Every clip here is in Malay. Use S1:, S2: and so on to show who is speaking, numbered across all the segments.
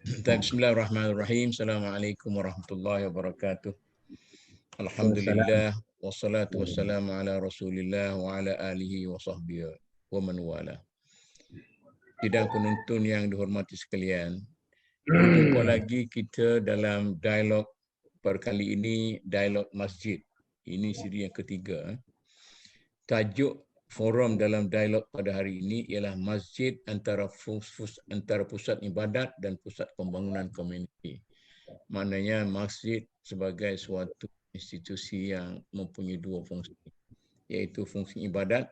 S1: Bismillahirrahmanirrahim. Assalamualaikum warahmatullahi wabarakatuh. Alhamdulillah wassalatu wassalamu ala Rasulillah wa ala alihi wa sahbihi wa man wala. Sidang penonton yang dihormati sekalian, berjumpa lagi kita dalam dialog perkali ini, dialog masjid. Ini siri yang ketiga. Tajuk forum dalam dialog pada hari ini ialah masjid antara pusat ibadat dan pusat pembangunan komuniti. Maknanya masjid sebagai suatu institusi yang mempunyai dua fungsi, iaitu fungsi ibadat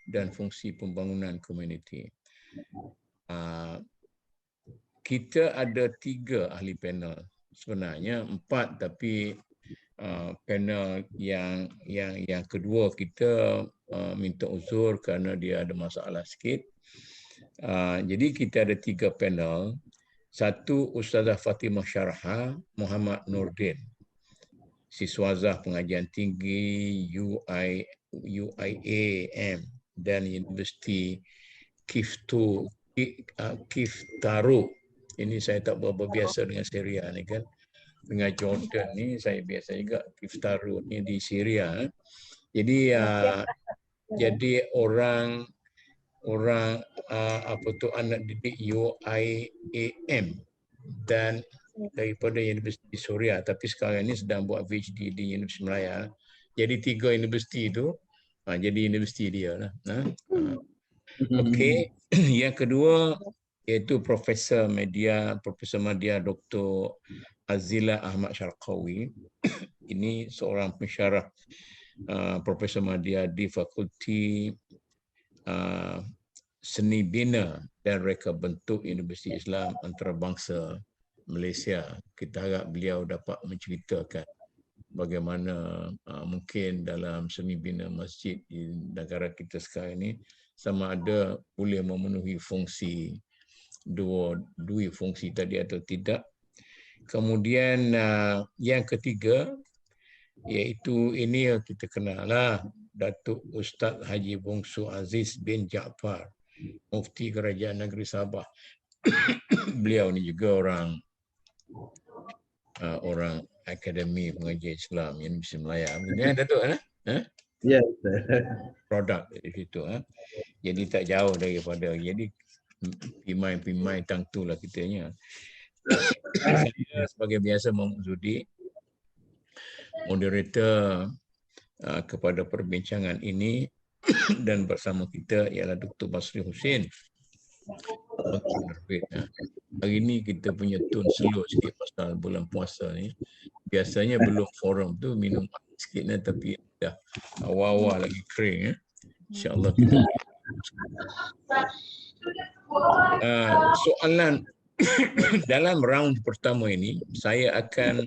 S1: dan fungsi pembangunan komuniti. Kita ada 3 ahli panel. Sebenarnya 4, tapi panel yang kedua kita minta uzur kerana dia ada masalah sikit. Jadi kita ada 3 panel. Satu, Ustazah Fatimah Syarha Muhammad Nordin, siswazah pengajian tinggi UIAM dan Universiti Kiftaro. Ini saya tak berapa biasa dengan Syria ni kan. Dengan Jordan ni saya biasa juga. Kiftaro ni di Syria. Jadi orang anak didik UIAM dan daripada Universiti Suria, tapi sekarang ini sedang buat PhD di Universiti Melaya. Jadi 3 universiti itu jadi universiti dia lah. Okey. Yang kedua iaitu Profesor Media Dr. Azila Ahmad Syarqawi. Ini seorang pensyarah Profesor Media di Fakulti Seni Bina dan Reka Bentuk Universiti Islam Antarabangsa Malaysia. Kita harap beliau dapat menceritakan bagaimana mungkin dalam seni bina masjid di negara kita sekarang ini sama ada boleh memenuhi fungsi dua fungsi tadi atau tidak. Kemudian yang ketiga iaitu ini yang kita kenal lah, Datuk Ustaz Haji Bongsu Aziz bin Jaafar, Mufti Kerajaan Negeri Sabah. Beliau ni juga orang Akademi Pengajian Islam Universiti Melaya. Ya, Datuk
S2: Ya,
S1: produk dari situ. Jadi tak jauh daripada. Jadi pimai tangtu lah kitanya. Saya sebagai biasa Muhammad Zudi, moderator kepada perbincangan ini dan bersama kita ialah Dr. Basri Hussein. Hari ini kita punya tone slow sikit pasal bulan puasa ni. Biasanya belum forum tu minum sikit tapi dah awal-awal lagi kering. InsyaAllah kita soalan dalam round pertama ini saya akan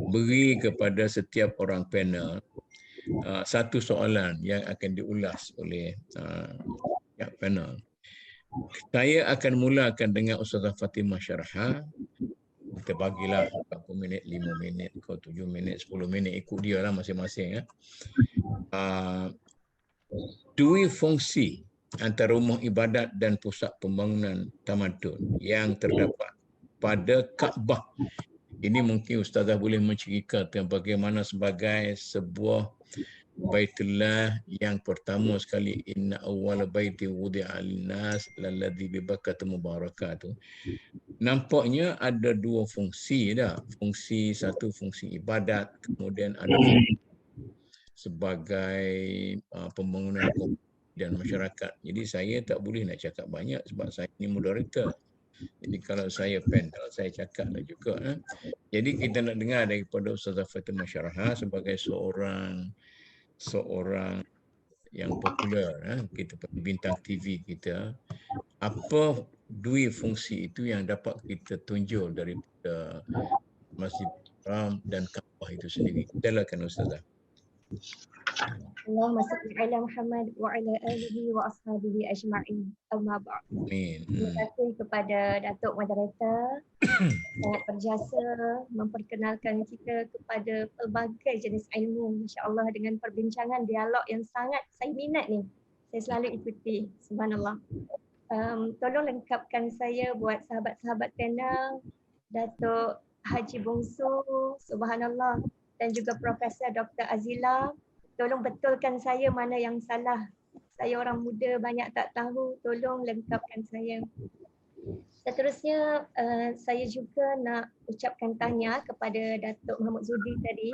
S1: beri kepada setiap orang panel satu soalan yang akan diulas oleh panel. Saya akan mulakan dengan Ustazah Fatimah Syarha. Kita bagilah berapa minit, 5 minit, 7 minit, 10 minit, ikut dia lah masing-masing. Dua fungsi antara rumah ibadat dan pusat pembangunan tamadun yang terdapat pada Kaabah. Ini mungkin Ustazah boleh menceritakan bagaimana sebagai sebuah Baitullah yang pertama sekali, inna awwala baiti wudi'a lin-nas lalladzi bi Bakkah mubarakah tu. Nampaknya ada 2 fungsi dah. Fungsi satu fungsi ibadat, kemudian ada fungsi sebagai pembangunan dan masyarakat. Jadi saya tak boleh nak cakap banyak sebab saya ni moderator. Jadi kalau saya panel, saya cakaplah juga. Jadi kita nak dengar daripada Ustazah Fatimah Syarha sebagai seorang yang popular, kita bintang TV kita. Apa 2 fungsi itu yang dapat kita tunjul daripada Masjid Haram dan Kaabah itu sendiri? Silakan Ustazah.
S3: Allahumma salli ala Muhammad wa ala alihi wa ashabihi ajma'in. Amma ba'd.
S1: Amin.
S3: Terima kasih kepada Datuk Moderator sangat berjasa memperkenalkan kita kepada pelbagai jenis ilmu, insya-Allah, dengan perbincangan dialog yang sangat saya minat ni. Saya selalu ikuti, subhanallah. tolong lengkapkan saya buat sahabat-sahabat panel, Datuk Haji Bongsu, subhanallah, dan juga Profesor Dr. Azila. Tolong betulkan saya mana yang salah. Saya orang muda banyak tak tahu, tolong lengkapkan saya. Seterusnya saya juga nak ucapkan tanya kepada Datuk Muhammad Zudi tadi.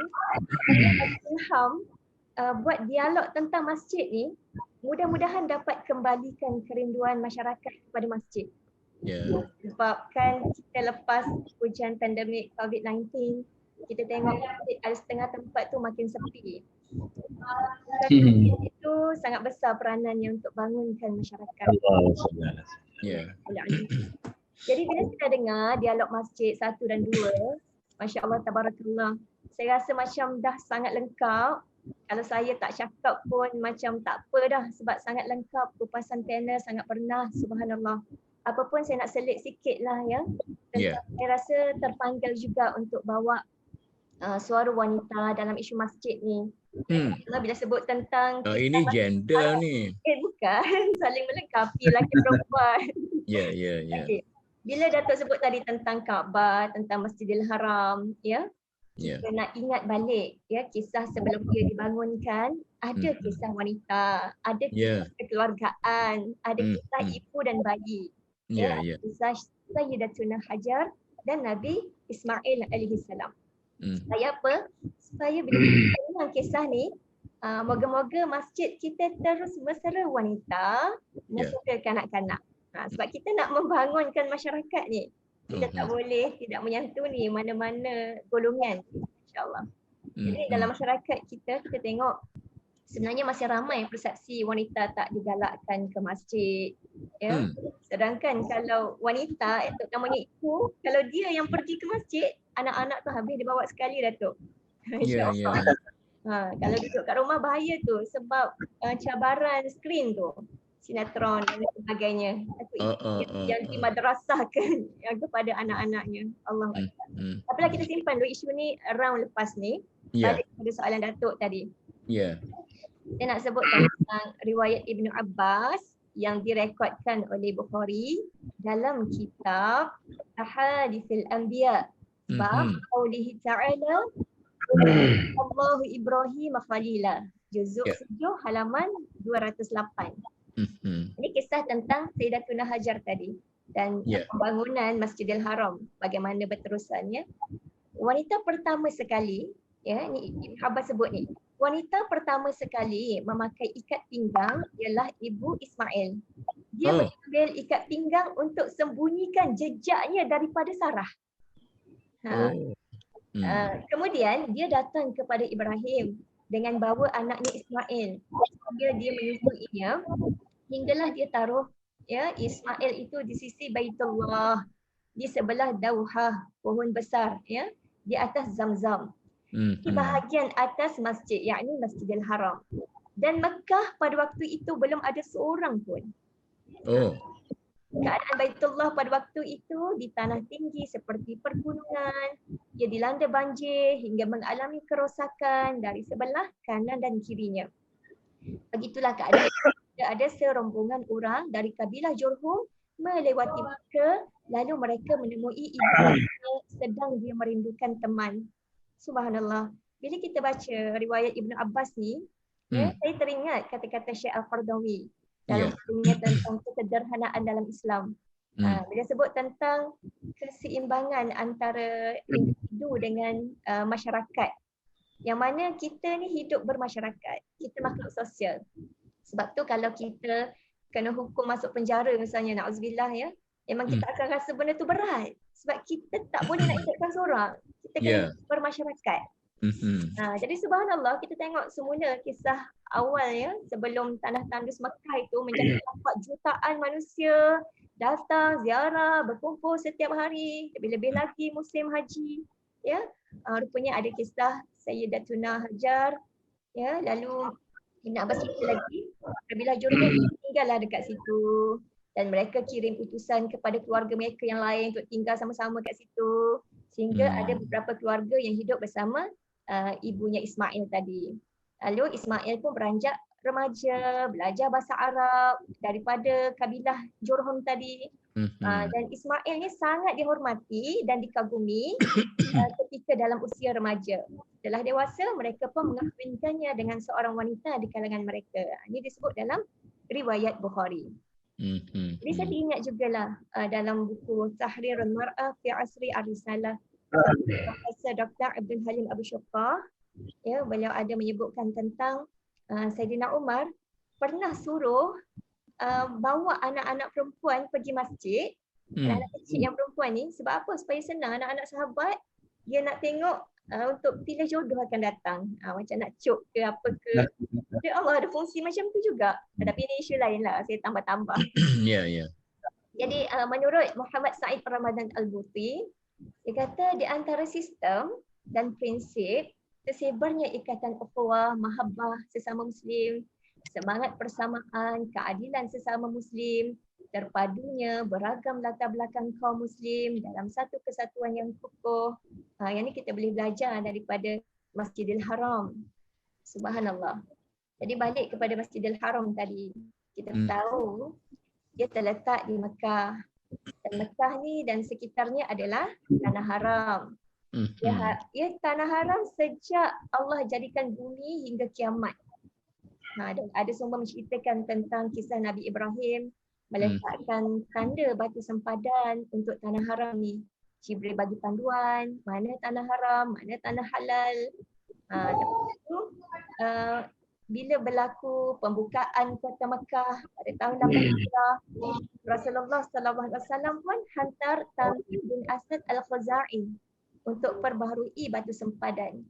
S3: Ilham buat dialog tentang masjid ni, mudah-mudahan dapat kembalikan kerinduan masyarakat kepada masjid. Sebab kan kita lepas ujian pandemik COVID-19, kita tengok masjid ada setengah tempat tu makin sepi. Itu sangat besar peranannya untuk bangunkan masyarakat. Jadi bila kita dengar dialog masjid 1 dan 2, Masya Allah, tabarakallah, saya rasa macam dah sangat lengkap. Kalau saya tak cakap pun macam tak apa dah, sebab sangat lengkap, kupasan panel sangat pernah, subhanallah. Apa pun saya nak selit sikit lah ya. Saya rasa terpanggil juga untuk bawa suara wanita dalam isu masjid ni. Bila sebut tentang
S1: ini gender ni.
S3: Bukan, saling melengkapi lelaki perempuan. Okay. Bila Datuk sebut tadi tentang Kaabah, tentang Masjidil Haram, ya. Kita nak ingat balik ya, kisah sebelum dia dibangunkan, ada kisah wanita, ada kisah kekeluargaan, ada kisah ibu dan bayi. Kisah Sayyidatuna Hajar dan Nabi Ismail alaihi salam. Supaya apa? Supaya bila kita dengar kisah ni, moga-moga masjid kita terus mesra wanita, mesra kanak-kanak. Sebab kita nak membangunkan masyarakat ni. Kita tak boleh tidak menyantuni mana-mana golongan, insyaAllah. Jadi dalam masyarakat kita tengok sebenarnya masih ramai persepsi wanita tak digalakkan ke masjid. Ya. Sedangkan kalau wanita, namanya ibu, kalau dia yang pergi ke masjid, anak-anak tu habis dibawa sekali, Datuk. InsyaAllah. Kalau duduk kat rumah bahaya tu sebab cabaran skrin tu. Sinetron dan sebagainya. Yang dimadrasahkan yang kepada anak-anaknya. Allah. Tapi lah kita simpan dulu isu ni round lepas ni. Balik kepada soalan Datuk tadi. Saya nak sebut tentang riwayat Ibnu Abbas yang direkodkan oleh Bukhari dalam kitab Ahadithul Anbiya. Bab qaulihi ta'ala Allahu Ibrahim Khalila. Juzuk 7 halaman 208. Ini kisah tentang Sayyidatuna Hajar tadi dan pembangunan Masjidil Haram, bagaimana berterusannya. Wanita pertama sekali, ya, ni Ibn Abbas sebut ni, wanita pertama sekali memakai ikat pinggang ialah Ibu Ismail. Dia mengambil ikat pinggang untuk sembunyikan jejaknya daripada Sarah. Kemudian dia datang kepada Ibrahim dengan bawa anaknya Ismail. Dia menyusuinya hinggalah dia taruh ya Ismail itu di sisi Baitullah, di sebelah Dauhah, pohon besar ya, di atas Zamzam. Di bahagian atas masjid, yakni Masjidil Haram. Dan Mekah pada waktu itu belum ada seorang pun. Keadaan Baitullah pada waktu itu di tanah tinggi seperti pergunungan. Ia dilanda banjir hingga mengalami kerosakan dari sebelah kanan dan kirinya. Begitulah keadaan. Ada serombongan orang dari kabilah Jurhum melewati Mekah, lalu mereka menemui ibunya sedang dia merindukan teman. Subhanallah. Bila kita baca riwayat Ibnu Abbas ni, saya teringat kata-kata Syekh Al-Qardawi dalam bukunya tentang kesederhanaan dalam Islam. Bila sebut tentang keseimbangan antara individu dengan masyarakat. Yang mana kita ni hidup bermasyarakat, kita makhluk sosial. Sebab tu kalau kita kena hukum masuk penjara misalnya, na'udzubillah ya, memang kita akan rasa benda tu berat. Sebab kita tak boleh nak ikutkan seorang. Kita kena bermasyarakat. Jadi subhanallah, kita tengok semula kisah awal ya, sebelum tanah tandus Mekah itu menjadi tempat jutaan manusia datang ziarah, berkumpul setiap hari, lebih-lebih lagi musim haji ya. Rupanya ada kisah Sayyidatuna Hajar ya, lalu Ibn Abbas cerita lagi kabilah Jurhum tinggallah dekat situ dan mereka kirim utusan kepada keluarga mereka yang lain untuk tinggal sama-sama kat situ, sehingga ada beberapa keluarga yang hidup bersama ibunya Ismail tadi. Lalu Ismail pun beranjak remaja, belajar bahasa Arab daripada kabilah Jurhum tadi. Dan Ismail ni sangat dihormati dan dikagumi ketika dalam usia remaja. Setelah dewasa, mereka pun mengahwinkannya dengan seorang wanita di kalangan mereka. Ini disebut dalam riwayat Bukhari. Jadi saya ingat jugalah dalam buku Tahrirul Mar'ah fi Asri Ar-Risalah Profesor Dr. Abdul Halim Abu Syuqah, ya, beliau ada menyebutkan tentang Saidina Umar pernah suruh bawa anak-anak perempuan pergi masjid, anak-anak kecil yang perempuan ni, sebab apa? Supaya senang anak-anak sahabat dia nak tengok untuk pilih jodoh akan datang, macam nak cuk ke apa ke. Dia Allah ada fungsi macam tu juga. Tapi ini isu lain lah, saya tambah-tambah. Jadi menurut Muhammad Said Ramadan Al-Buti, dia kata di antara sistem dan prinsip tersebarnya ikatan ukhuwah, mahabbah sesama Muslim, semangat persamaan, keadilan sesama Muslim, terpadunya beragam latar belakang kaum Muslim dalam satu kesatuan yang kokoh. Yang ni kita boleh belajar daripada Masjidil Haram. Subhanallah. Jadi balik kepada Masjidil Haram tadi, kita tahu dia terletak di Mekah. Dan Mekah ni dan sekitarnya adalah tanah haram. Ya, tanah haram sejak Allah jadikan bumi hingga kiamat. Dan ada sumber menceritakan tentang kisah Nabi Ibrahim meletakkan tanda batu sempadan untuk tanah haram ni. Jibril bagi panduan, mana tanah haram, mana tanah halal. Lepas itu, bila berlaku pembukaan kota Mekah pada tahun 8 Hijrah, Rasulullah SAW pun hantar Tamim bin Asad Al-Khuzai untuk perbaharui batu sempadan.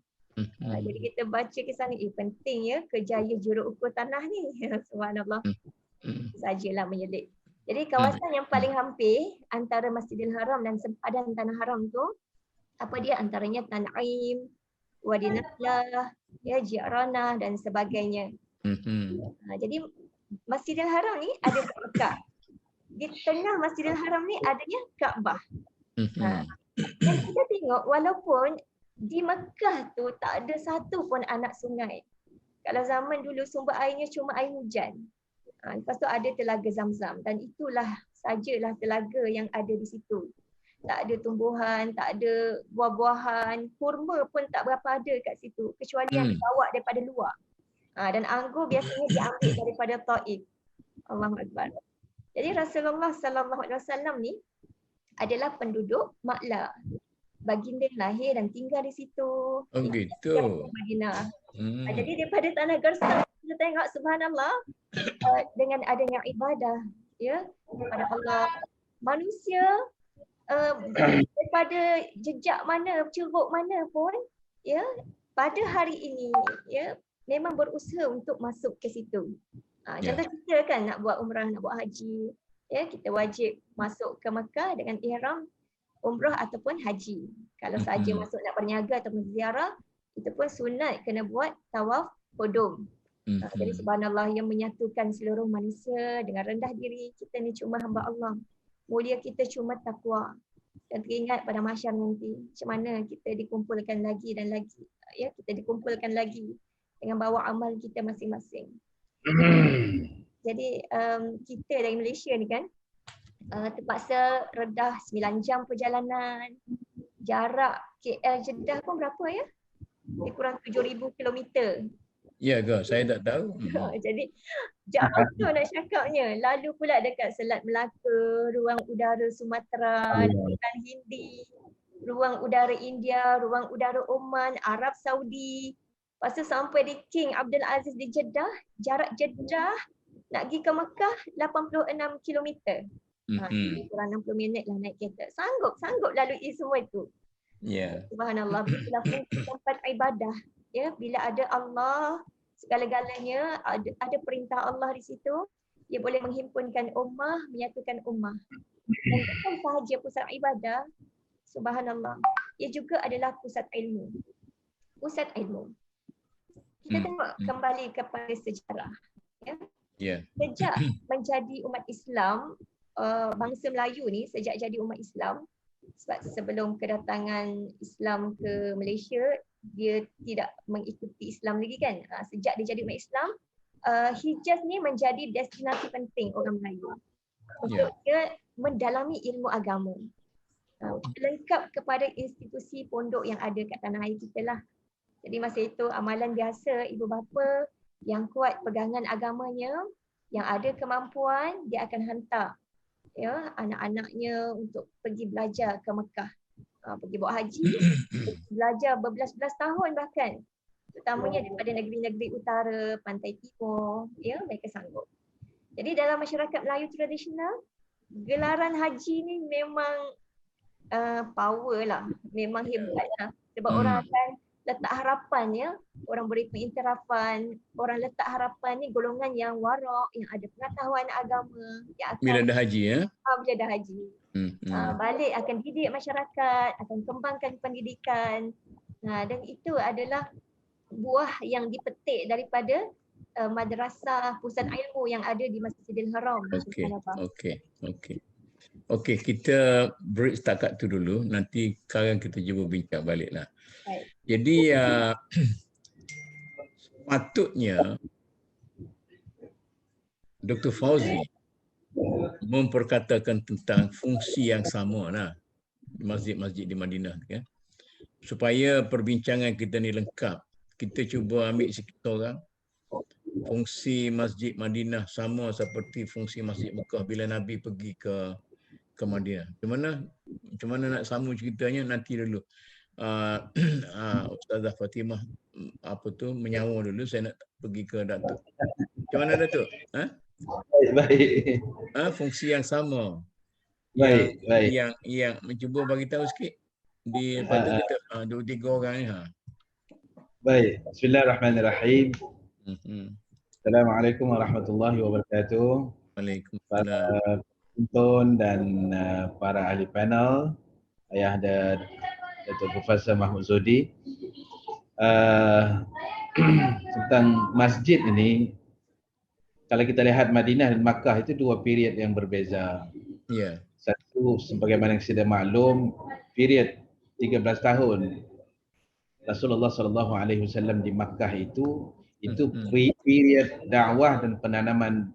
S3: Jadi kita baca kisah ni, penting ya kejaya juruk ukur tanah ni. Subhanallah. Sajalah menyelit. Jadi kawasan yang paling hampir antara Masjidil Haram dan sempadan tanah haram tu, apa dia? Antaranya Tan'im, Wadi Nakhlah, ya, Ji'ranah dan sebagainya. Jadi Masjidil Haram ni ada Mekah. Di tengah Masjidil Haram ni adanya Kaabah. Dan kita tengok walaupun di Mekah tu tak ada satu pun anak sungai. Kalau zaman dulu sumber airnya cuma air hujan. Lepas tu ada telaga Zamzam dan itulah sajalah telaga yang ada di situ. Tak ada tumbuhan, tak ada buah-buahan, kurma pun tak berapa ada kat situ kecuali yang dibawa daripada luar. Dan anggur biasanya diambil daripada Taif. Allahu Akbar. Jadi Rasulullah SAW ni adalah penduduk Maklah. Baginda lahir dan tinggal di situ.
S1: Oh gitu.
S3: Madinah. Jadi daripada tanah gersang kita tengok subhanallah dengan adanya ibadah ya kepada Allah, manusia daripada jejak mana, curug mana pun ya pada hari ini ya memang berusaha untuk masuk ke situ. Contoh kita kan nak buat umrah, nak buat haji, ya kita wajib masuk ke Mekah dengan ihram umrah ataupun haji. Kalau sahaja masuk nak berniaga ataupun ziarah, itu pun sunat kena buat tawaf qudum. Jadi subhanallah yang menyatukan seluruh manusia dengan rendah diri. Kita ni cuma hamba Allah. Mulia kita cuma takwa. Dan teringat pada mahsyar nanti macam mana kita dikumpulkan lagi dan lagi. Ya, kita dikumpulkan lagi dengan bawa amal kita masing-masing. Jadi kita dari Malaysia ni kan terpaksa redah 9 jam perjalanan. Jarak KL Jeddah pun berapa ya? Lebih kurang 7,000 kilometer.
S1: Ya ke? Saya tak tahu.
S3: Jadi jauh tu nak cakapnya. Lalu pula dekat Selat Melaka, ruang udara Sumatera, lautan Hindi, ruang udara India, ruang udara Oman, Arab Saudi. Lepas tu sampai di King Abdul Aziz di Jeddah, jarak Jeddah nak pergi ke Mekah 86 kilometer. Kurang 60 minit lah naik kereta. Sanggup lalui semua itu. Subhanallah, bila tempat ibadah. Ya, bila ada Allah segala-galanya, ada perintah Allah di situ, dia boleh menghimpunkan ummah, menyatukan ummah. Dan bukan sahaja pusat ibadah, subhanallah, ia juga adalah pusat ilmu. Pusat ilmu. Kita tengok kembali kepada sejarah. Ya. Sejak menjadi umat Islam, bangsa Melayu ni sejak jadi umat Islam, sebab sebelum kedatangan Islam ke Malaysia, dia tidak mengikuti Islam lagi kan. Sejak dia jadi umat Islam, Hijaz ni menjadi destinasi penting orang Melayu untuk dia mendalami ilmu agama. Lengkap kepada institusi pondok yang ada kat tanah air kita lah. Jadi masa itu amalan biasa ibu bapa yang kuat pegangan agamanya, yang ada kemampuan, dia akan hantar anak-anaknya untuk pergi belajar ke Mekah. Pergi buat haji, belajar berbelas-belas tahun bahkan. Terutamanya daripada negeri-negeri utara, pantai timur, mereka sanggup. Jadi dalam masyarakat Melayu tradisional, gelaran haji ni memang power lah, memang hebat lah. Sebab orang akan letak harapan orang beri pengiktirafan, orang letak harapan ni golongan yang warak, yang ada pengetahuan agama, yang akan
S1: bila dah haji
S3: bila dah haji. Balik akan didik masyarakat, akan kembangkan pendidikan. Dan itu adalah buah yang dipetik daripada madrasah pusat ilmu yang ada di Masjidil Haram.
S1: Okey, kita break setakat tu dulu. Nanti sekarang kita cuba bincang baliklah. Jadi sepatutnya Dr. Fauzi memperkatakan tentang fungsi yang sama lah masjid-masjid di Madinah kan. Supaya perbincangan kita ni lengkap, kita cuba ambil sikit orang. Fungsi Masjid Madinah sama seperti fungsi Masjid Mekah bila Nabi pergi ke Madinah. Macam mana nak sambung ceritanya nanti dulu. Ustazah Fatimah menyawa dulu, saya nak pergi ke Datuk. Macam mana Datuk?
S2: Baik.
S1: Fungsi yang sama.
S2: Baik.
S1: Yang mencuba bagi tahu sikit di pada kita 2-3 orang ni.
S2: Baik. Bismillahirrahmanirrahim. Assalamualaikum warahmatullahi wabarakatuh.
S1: Waalaikumsalam.
S2: Para penonton dan para ahli panel, Ayah dan Datuk Profesor Mahmud Zodi. Tentang masjid ini, kalau kita lihat Madinah dan Makkah itu dua period yang berbeza. Satu, sebagaimana yang sudah maklum, period 13 tahun Rasulullah SAW di Makkah itu period dakwah dan penanaman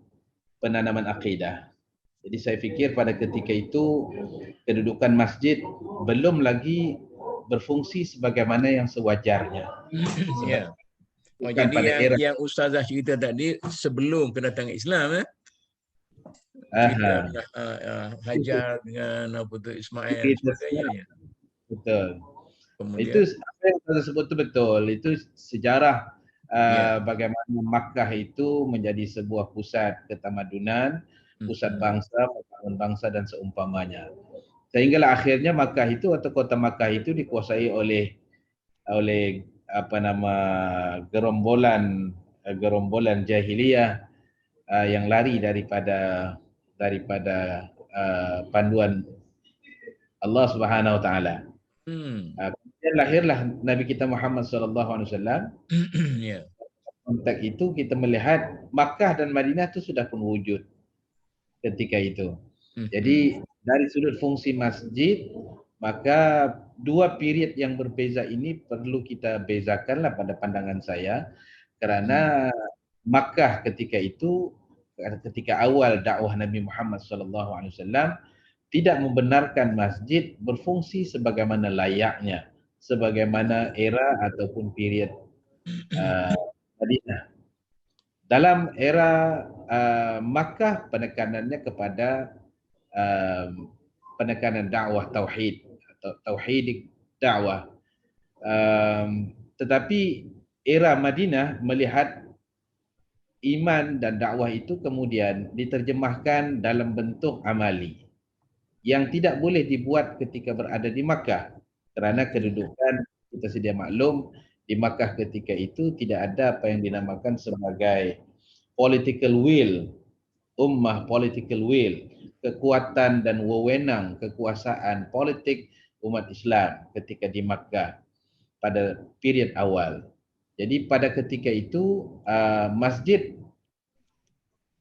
S2: akidah. Jadi saya fikir pada ketika itu kedudukan masjid belum lagi berfungsi sebagaimana yang sewajarnya.
S1: Jadi yang Ustazah cerita tadi sebelum kedatangan Islam Hajar dengan Ismail sebagainya.
S2: Betul. Kemudian, itu apa yang saya sebut itu betul. Itu sejarah bagaimana Makkah itu menjadi sebuah pusat ketamadunan, pusat bangsa, membangun bangsa dan seumpamanya. Sehinggalah akhirnya Makkah itu atau kota Makkah itu dikuasai oleh gerombolan jahiliyah yang lari daripada panduan Allah Subhanahu Wa Taala. Kemudian lahirlah Nabi kita Muhammad SAW. Konteks itu kita melihat Makkah dan Madinah itu sudah pun wujud ketika itu. Jadi dari sudut fungsi masjid, maka dua period yang berbeza ini perlu kita bezakanlah pada pandangan saya, kerana Makkah ketika itu, ketika awal dakwah Nabi Muhammad SAW tidak membenarkan masjid berfungsi sebagaimana layaknya, sebagaimana era ataupun period Madinah. Dalam era Makkah, penekanannya kepada penekanan dakwah tauhid atau tauhidik dakwah. Tetapi era Madinah melihat iman dan dakwah itu kemudian diterjemahkan dalam bentuk amali yang tidak boleh dibuat ketika berada di Makkah, kerana kedudukan kita sedia maklum di Makkah ketika itu tidak ada apa yang dinamakan sebagai political will, political will, kekuatan dan wewenang kekuasaan politik umat Islam ketika di Makkah pada period awal. Jadi pada ketika itu masjid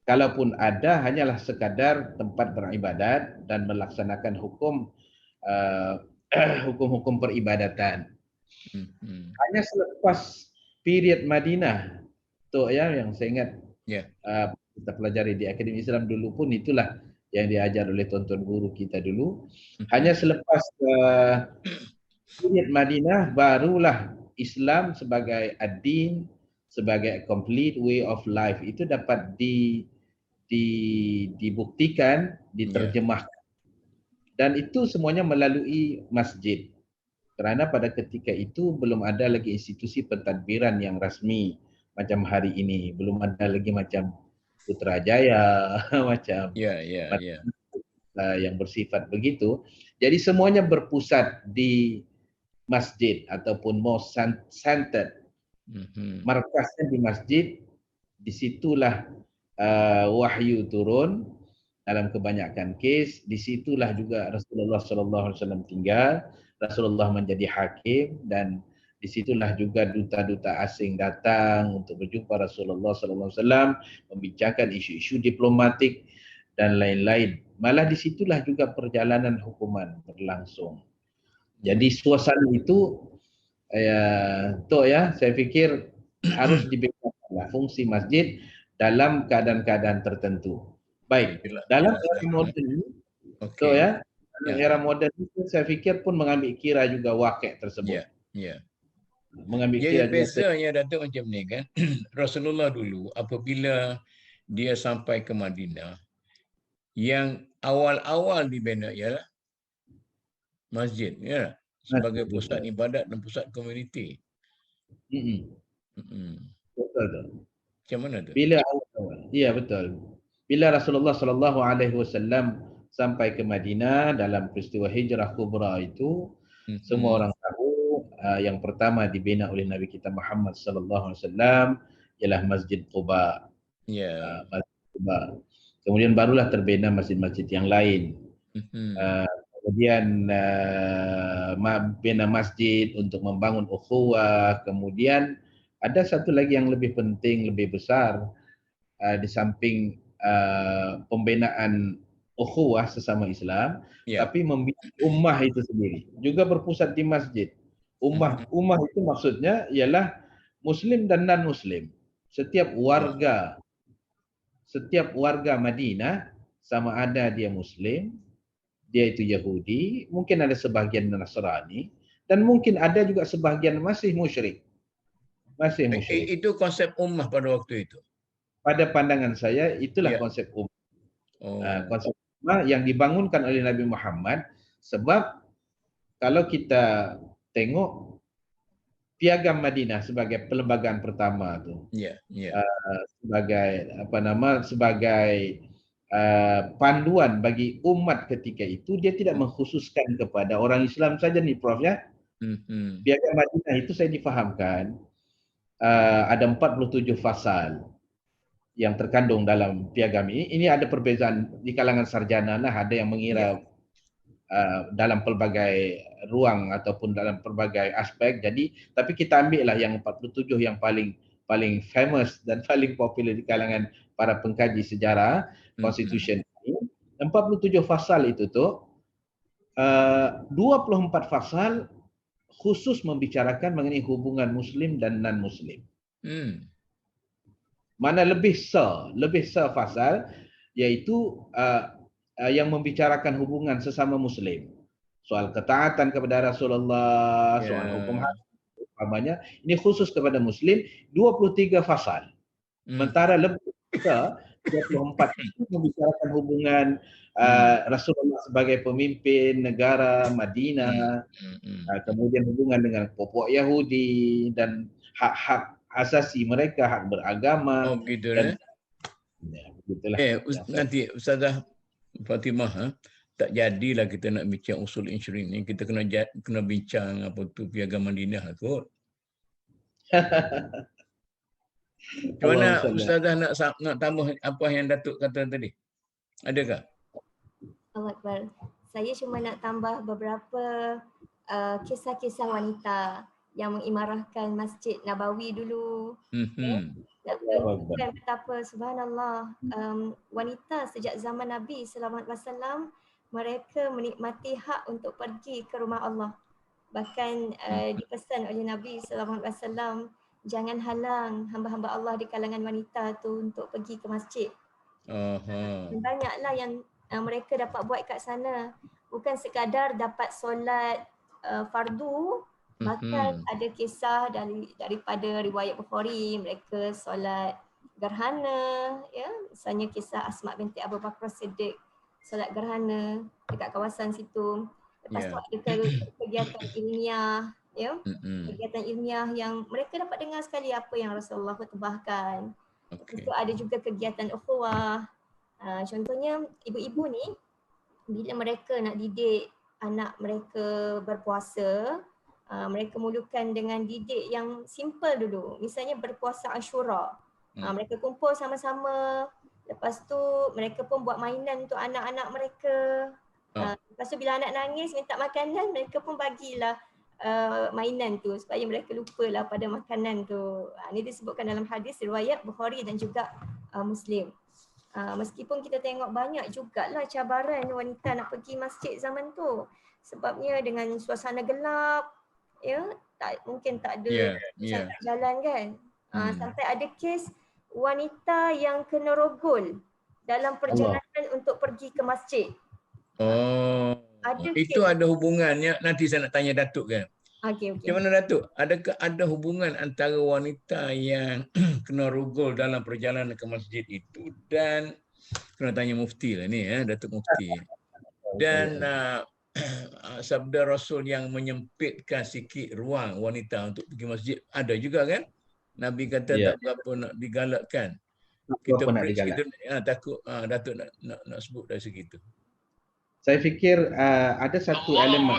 S2: kalaupun ada hanyalah sekadar tempat beribadat dan melaksanakan hukum-hukum peribadatan. Hanya selepas period Madinah tu yang saya ingat Kita pelajari di Akademi Islam dulu pun itulah yang diajar oleh tuan-tuan guru kita dulu. Hanya selepas period Madinah barulah Islam sebagai ad-din, sebagai complete way of life itu dapat dibuktikan, diterjemahkan. Dan itu semuanya melalui masjid. Kerana pada ketika itu belum ada lagi institusi pentadbiran yang rasmi macam hari ini. Belum ada lagi macam Putrajaya, macam yang bersifat begitu. Jadi semuanya berpusat di masjid ataupun mosque centered. Markasnya di masjid. Disitulah wahyu turun dalam kebanyakan kes. Disitulah juga Rasulullah SAW tinggal. Rasulullah menjadi hakim dan disitulah juga duta-duta asing datang untuk berjumpa Rasulullah SAW, membicarakan isu-isu diplomatik dan lain-lain. Malah disitulah juga perjalanan hukuman berlangsung. Jadi suasana itu, saya pikir harus dibedakan fungsi masjid dalam keadaan-keadaan tertentu. Baik, dalam era moden ini, era moden itu saya fikir pun mengambil kira juga wakil tersebut. Mengambil kira
S1: biasanya Datuk macam ni kan. Rasulullah dulu apabila dia sampai ke Madinah, yang awal-awal dibina ialah masjid, ya, sebagai pusat ibadat dan pusat komuniti.
S2: Betul tu.
S1: Macam mana tu?
S2: Bila awal-awal? Ya, betul. Bila Rasulullah SAW sampai ke Madinah dalam peristiwa hijrah kubra itu, semua orang tahu yang pertama dibina oleh Nabi kita Muhammad SAW ialah Masjid Quba. Masjid Quba. Kemudian barulah terbina masjid-masjid yang lain. Kemudian bina masjid untuk membangun ukhuwah. Kemudian ada satu lagi yang lebih penting, lebih besar di samping pembinaan ukhuwah sesama Islam, tapi membina ummah itu sendiri juga berpusat di masjid. Ummah itu maksudnya ialah Muslim dan non-Muslim. Setiap warga Madinah, sama ada dia Muslim, dia itu Yahudi, mungkin ada sebahagian Nasrani, dan mungkin ada juga sebahagian masih musyrik.
S1: Itu konsep ummah pada waktu itu.
S2: Pada pandangan saya itulah konsep ummah. Konsep ummah yang dibangunkan oleh Nabi Muhammad, sebab kalau kita tengok Piagam Madinah sebagai perlembagaan pertama tu. Sebagai panduan bagi umat ketika itu, dia tidak mengkhususkan kepada orang Islam saja ni Prof ya. Piagam Madinah itu saya difahamkan ada 47 fasal yang terkandung dalam piagam ini. Ini ada perbezaan di kalangan sarjana lah, ada yang mengira dalam pelbagai ruang ataupun dalam pelbagai aspek. Jadi tapi kita ambil lah yang 47 yang paling famous dan paling popular di kalangan para pengkaji sejarah Constitution ini. 47 fasal itu tu 24 fasal khusus membicarakan mengenai hubungan Muslim dan non-Muslim. Mana lebih fasal iaitu yang membicarakan hubungan sesama Muslim. Soal ketaatan kepada Rasulullah, soal hukum umpamanya, ini khusus kepada Muslim, 23 fasal. Sementara lebih 24 itu membicarakan hubungan Rasulullah sebagai pemimpin negara Madinah, kemudian hubungan dengan popok Yahudi dan hak-hak asasi mereka, hak beragama.
S1: Begitulah. Nanti Ustazah Fatimah, tak jadilah kita nak bincang usul insyurin ni, kita kena bincang apa tu Piagam Madinah kot. Macam mana Ustazah nak tambah apa yang Datuk kata tadi? Adakah?
S3: Allahu Akbar. Saya cuma nak tambah beberapa kisah-kisah wanita yang mengimarahkan Masjid Nabawi dulu. Nak tunjukkan betapa subhanallah wanita sejak zaman Nabi SAW, mereka menikmati hak untuk pergi ke rumah Allah. Bahkan dipesan oleh Nabi SAW jangan halang hamba-hamba Allah di kalangan wanita tu untuk pergi ke masjid. Banyaklah yang mereka dapat buat kat sana. Bukan sekadar dapat solat fardu, bahkan ada kisah daripada riwayat Bukhari, mereka solat gerhana, ya, misalnya kisah Asma binti Abu Bakar Siddiq solat gerhana dekat kawasan situ. Lepas tu ada kegiatan ilmiah, ya, kegiatan ilmiah yang mereka dapat dengar sekali apa yang Rasulullah khutbahkan. Itu ada juga kegiatan ukhuwah. Contohnya ibu-ibu ni bila mereka nak didik anak mereka berpuasa, mereka mulakan dengan didik yang simple dulu. Misalnya berpuasa Ashura. Mereka kumpul sama-sama. Lepas tu mereka pun buat mainan untuk anak-anak mereka. Lepas tu bila anak nangis minta makanan, mereka pun bagilah mainan tu supaya mereka lupalah pada makanan tu. Ini disebutkan dalam hadis riwayat Bukhari dan juga Muslim. Meskipun kita tengok banyak jugalah cabaran wanita nak pergi masjid zaman tu. Sebabnya dengan suasana gelap, ya, mungkin tak ada jalan kan. Sampai ada kes wanita yang kena rogol dalam perjalanan untuk pergi ke masjid.
S1: Itu ada hubungannya, nanti saya nak tanya Datuk kan. Macam mana Datuk? Adakah ada hubungan antara wanita yang kena rogol dalam perjalanan ke masjid itu dan kena tanya mufti lah ni, Datuk Mufti. Dan sabda Rasul yang menyempitkan sikit ruang wanita untuk pergi masjid ada juga kan? Nabi kata tak berapa nak digalakkan. Kita takut Datuk nak sebut dari segitu.
S2: Saya fikir ada satu elemen.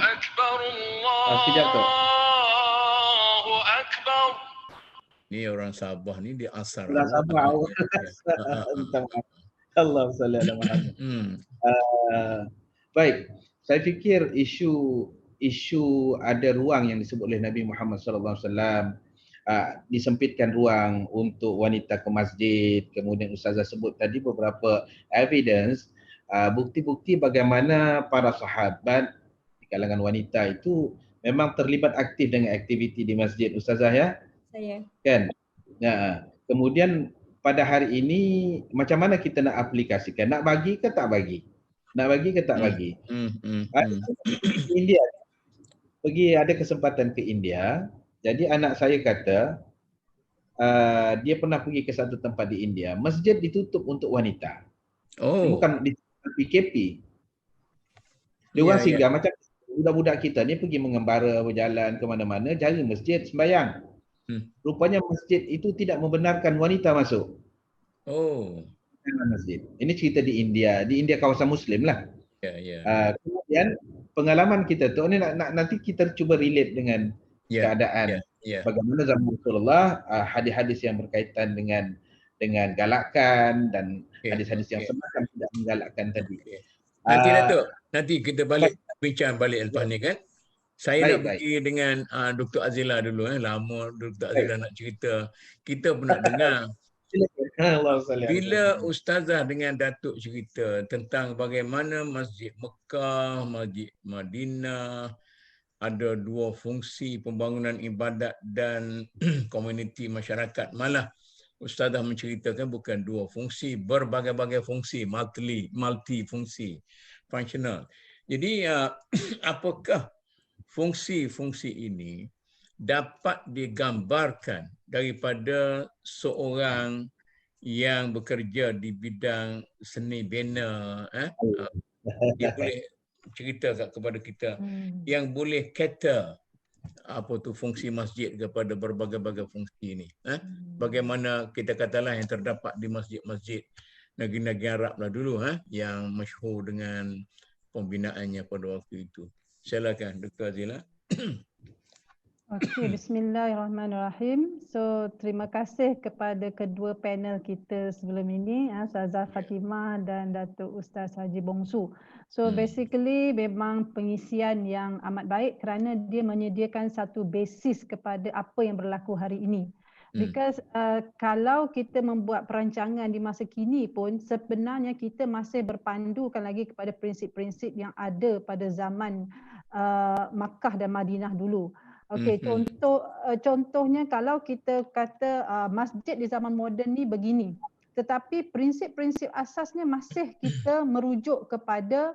S2: Sekejap tu.
S1: Ni orang Sabah ni dia asar.
S2: Orang Sabah. Allah salli ala Muhammad. Baik, saya fikir isu ada ruang yang disebut oleh Nabi Muhammad sallallahu alaihi wasallam, disempitkan ruang untuk wanita ke masjid. Kemudian Ustazah sebut tadi beberapa evidence, bukti-bukti bagaimana para sahabat di kalangan wanita itu memang terlibat aktif dengan aktiviti di masjid, Ustazah ya?
S3: Saya.
S2: Kan? Nah, kemudian pada hari ini macam mana kita nak aplikasikan? Nak bagi ke tak bagi? Nak bagi ke tak bagi? India. Pergi ada kesempatan ke India. Jadi anak saya kata dia pernah pergi ke satu tempat di India. Masjid ditutup untuk wanita. Bukan di PKP. Dia orang singgah macam budak-budak kita ni pergi mengembara, berjalan ke mana-mana, jaga masjid, sembahyang. Rupanya masjid itu tidak membenarkan wanita masuk. Masjid. Ini cerita di India kawasan Muslim lah. Kemudian pengalaman kita tu, nanti kita cuba relate dengan keadaan bagaimana zaman Rasulullah, hadis-hadis yang berkaitan dengan galakan dan hadis-hadis yang semacam tidak menggalakkan tadi.
S1: Nanti Datuk, nanti kita bincang balik lepas ni kan. Saya nak pergi dengan Dr. Azila dulu. Lama Dr. Azila nak cerita. Kita pun nak dengar. Bila Ustazah dengan Datuk cerita tentang bagaimana Masjid Mekah, Masjid Madinah ada dua fungsi pembangunan ibadat dan komuniti masyarakat. Malah Ustazah menceritakan bukan dua fungsi, berbagai-bagai fungsi, multi fungsi, functional. Jadi apakah fungsi-fungsi ini dapat digambarkan daripada seorang yang bekerja di bidang seni bina, dia boleh cerita kepada kita yang boleh cater fungsi masjid kepada berbagai-bagai fungsi ini. Bagaimana kita katalah yang terdapat di masjid-masjid negeri-negeri Arab lah dulu, yang masyhur dengan pembinaannya pada waktu itu. Silakan Dr. Azila.
S4: Okey, bismillahirrahmanirrahim. So, terima kasih kepada kedua panel kita sebelum ini, Ustazah Fatimah dan Datuk Ustaz Haji Bongsu. So, basically memang pengisian yang amat baik kerana dia menyediakan satu basis kepada apa yang berlaku hari ini. Because kalau kita membuat perancangan di masa kini pun sebenarnya kita masih berpandukan lagi kepada prinsip-prinsip yang ada pada zaman Makkah dan Madinah dulu. Okey, contohnya kalau kita kata masjid di zaman moden ni begini. Tetapi prinsip-prinsip asasnya masih kita merujuk kepada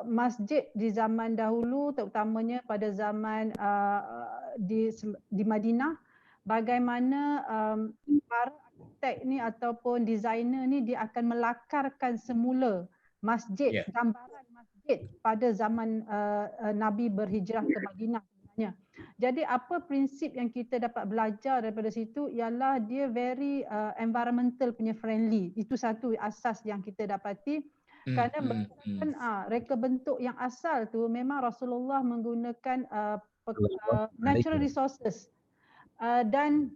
S4: masjid di zaman dahulu, terutamanya pada zaman di Madinah, bagaimana para arkitek ni ataupun designer ni dia akan melakarkan semula masjid, gambaran masjid pada zaman Nabi berhijrah ke Madinah sebenarnya. Jadi apa prinsip yang kita dapat belajar daripada situ ialah dia very environmental punya friendly. Itu satu asas yang kita dapati. Kerana berdasarkan reka bentuk yang asal tu memang Rasulullah menggunakan natural resources dan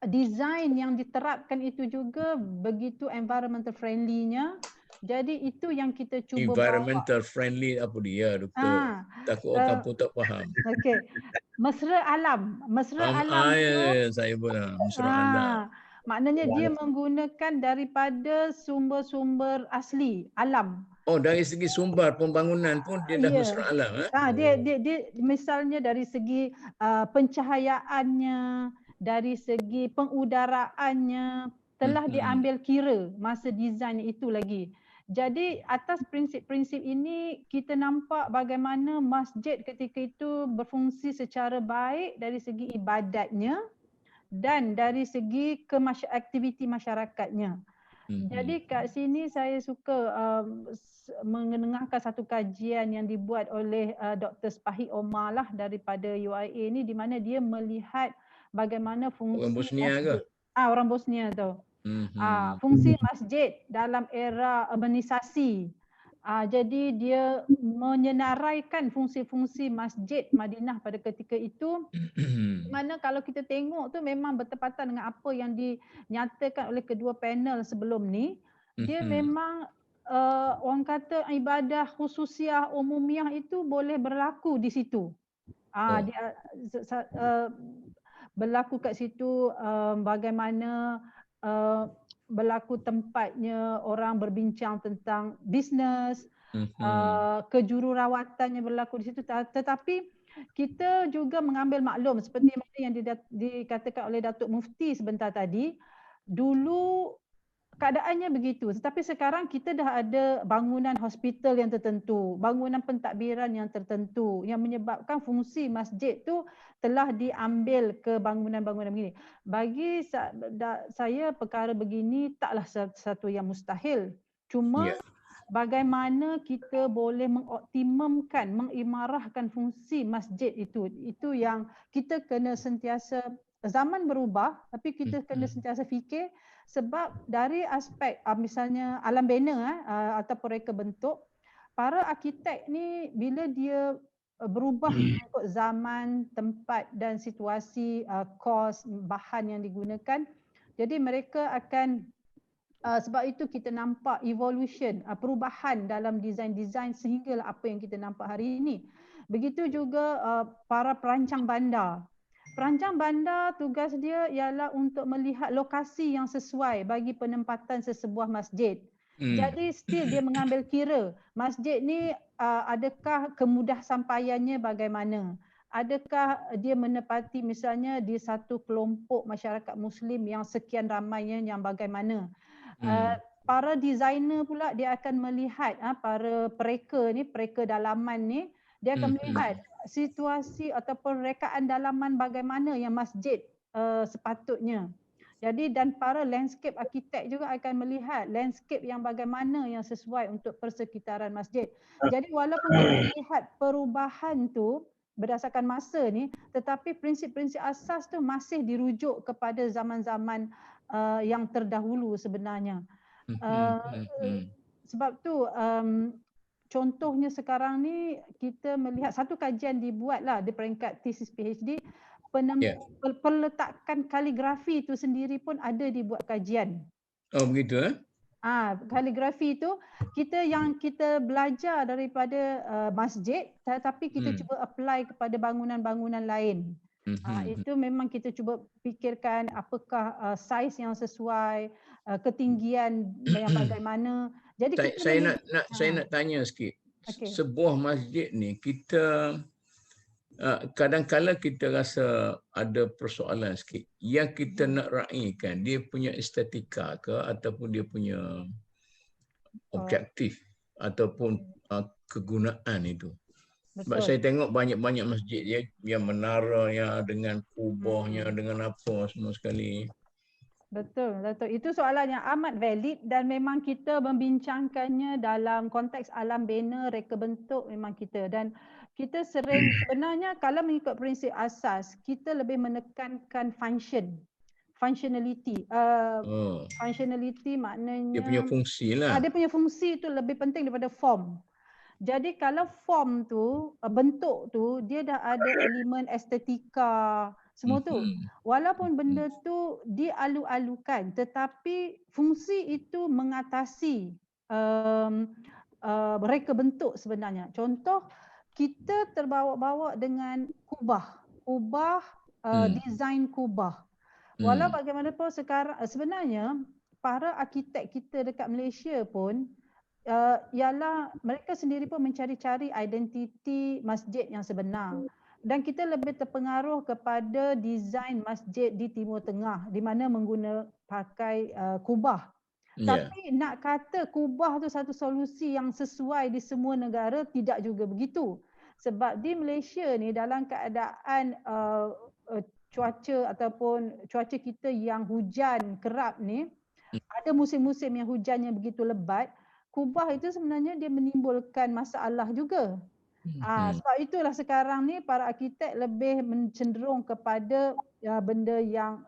S4: design yang diterapkan itu juga begitu environmental friendly-nya. Jadi itu yang kita cuba
S1: environmental friendly apa dia, Doktor? Takut orang kampung tak faham.
S4: Okey. Mesra alam. Mesra alam tu
S1: saya pun mesra alam.
S4: Maknanya dia menggunakan daripada sumber-sumber asli alam.
S1: Oh, dari segi sumber pembangunan pun dia dah mesra alam.
S4: Dia misalnya dari segi pencahayaannya, dari segi pengudaraannya telah diambil kira masa desain itu lagi. Jadi atas prinsip-prinsip ini kita nampak bagaimana masjid ketika itu berfungsi secara baik dari segi ibadatnya dan dari segi aktiviti masyarakatnya. Jadi kat sini saya suka mendengarkan satu kajian yang dibuat oleh Dr. Spahi Omar lah daripada UIA ni, di mana dia melihat bagaimana fungsi
S1: orang Bosnia
S4: masjid.
S1: ke?
S4: Orang Bosnia tu. Fungsi masjid dalam era urbanisasi. Jadi dia menyenaraikan fungsi-fungsi masjid Madinah pada ketika itu, di mana kalau kita tengok tu memang bertepatan dengan apa yang dinyatakan oleh kedua panel sebelum ni. Dia memang orang kata ibadah khususiah umumiah itu boleh berlaku di situ. Dia berlaku kat situ bagaimana berlaku tempatnya orang berbincang tentang bisnes, kejururawatannya berlaku di situ. Tetapi kita juga mengambil maklum seperti mana yang dikatakan oleh Datuk Mufti sebentar tadi, dulu keadaannya begitu, tetapi sekarang kita dah ada bangunan hospital yang tertentu, bangunan pentadbiran yang tertentu yang menyebabkan fungsi masjid tu telah diambil ke bangunan-bangunan begini. Bagi saya perkara begini taklah satu yang mustahil. Cuma bagaimana kita boleh mengoptimumkan, mengimarahkan fungsi masjid itu yang kita kena sentiasa, zaman berubah tapi kita kena sentiasa fikir. Sebab dari aspek misalnya alam bina ataupun reka bentuk, para arkitek ni bila dia berubah mengikut zaman, tempat dan situasi, kos, bahan yang digunakan, jadi mereka akan sebab itu kita nampak evolution, perubahan dalam desain-desain sehinggalah apa yang kita nampak hari ini. Begitu juga para perancang bandar. Perancang bandar tugas dia ialah untuk melihat lokasi yang sesuai bagi penempatan sesebuah masjid. Jadi still dia mengambil kira masjid ni adakah kemudah sampaiannya bagaimana? Adakah dia menepati misalnya di satu kelompok masyarakat Muslim yang sekian ramainya yang bagaimana? Para designer pula dia akan melihat para pereka dalaman ni, dia akan melihat situasi ataupun rekaan dalaman bagaimana yang masjid sepatutnya. Jadi dan para landscape arkitek juga akan melihat landscape yang bagaimana yang sesuai untuk persekitaran masjid. Jadi walaupun kita lihat perubahan tu berdasarkan masa ni, tetapi prinsip-prinsip asas tu masih dirujuk kepada zaman-zaman yang terdahulu sebenarnya. Sebab tu contohnya sekarang ni kita melihat satu kajian dibuatlah di peringkat thesis PhD, peletakan kaligrafi itu sendiri pun ada dibuat kajian.
S1: Oh begitu
S4: Kaligrafi itu kita belajar daripada masjid, tetapi kita cuba apply kepada bangunan-bangunan lain. Itu memang kita cuba fikirkan apakah saiz yang sesuai, ketinggian yang bagaimana. Jadi
S1: saya nak tanya sikit. Sebuah masjid ni kita kadang-kala kita rasa ada persoalan sikit. Yang kita nak raikan, dia punya estetika ke ataupun dia punya objektif ataupun kegunaan itu. Sebab saya tengok banyak-banyak masjid dia yang menaranya dengan kubahnya dengan apa semua sekali.
S4: Betul. Itu soalan yang amat valid dan memang kita membincangkannya dalam konteks alam bina, reka bentuk memang kita. Dan kita sering sebenarnya kalau mengikut prinsip asas, kita lebih menekankan functionality. Functionality maknanya
S1: dia punya fungsi lah.
S4: Dia punya fungsi itu lebih penting daripada form. Jadi kalau form tu, bentuk tu, dia dah ada elemen estetika, semua tu. Walaupun benda tu dialu-alukan, tetapi fungsi itu mengatasi reka bentuk sebenarnya. Contoh, kita terbawa-bawa dengan kubah desain kubah. Walau bagaimanapun sekarang, sebenarnya para arkitek kita dekat Malaysia pun ialah mereka sendiri pun mencari-cari identiti masjid yang sebenar. Dan kita lebih terpengaruh kepada desain masjid di Timur Tengah di mana pakai kubah. Tapi nak kata kubah tu satu solusi yang sesuai di semua negara, tidak juga begitu. Sebab di Malaysia ni dalam keadaan cuaca ataupun cuaca kita yang hujan kerap ni, ada musim-musim yang hujannya begitu lebat, kubah itu sebenarnya dia menimbulkan masalah juga. Sebab itulah sekarang ni para arkitek lebih cenderung kepada benda yang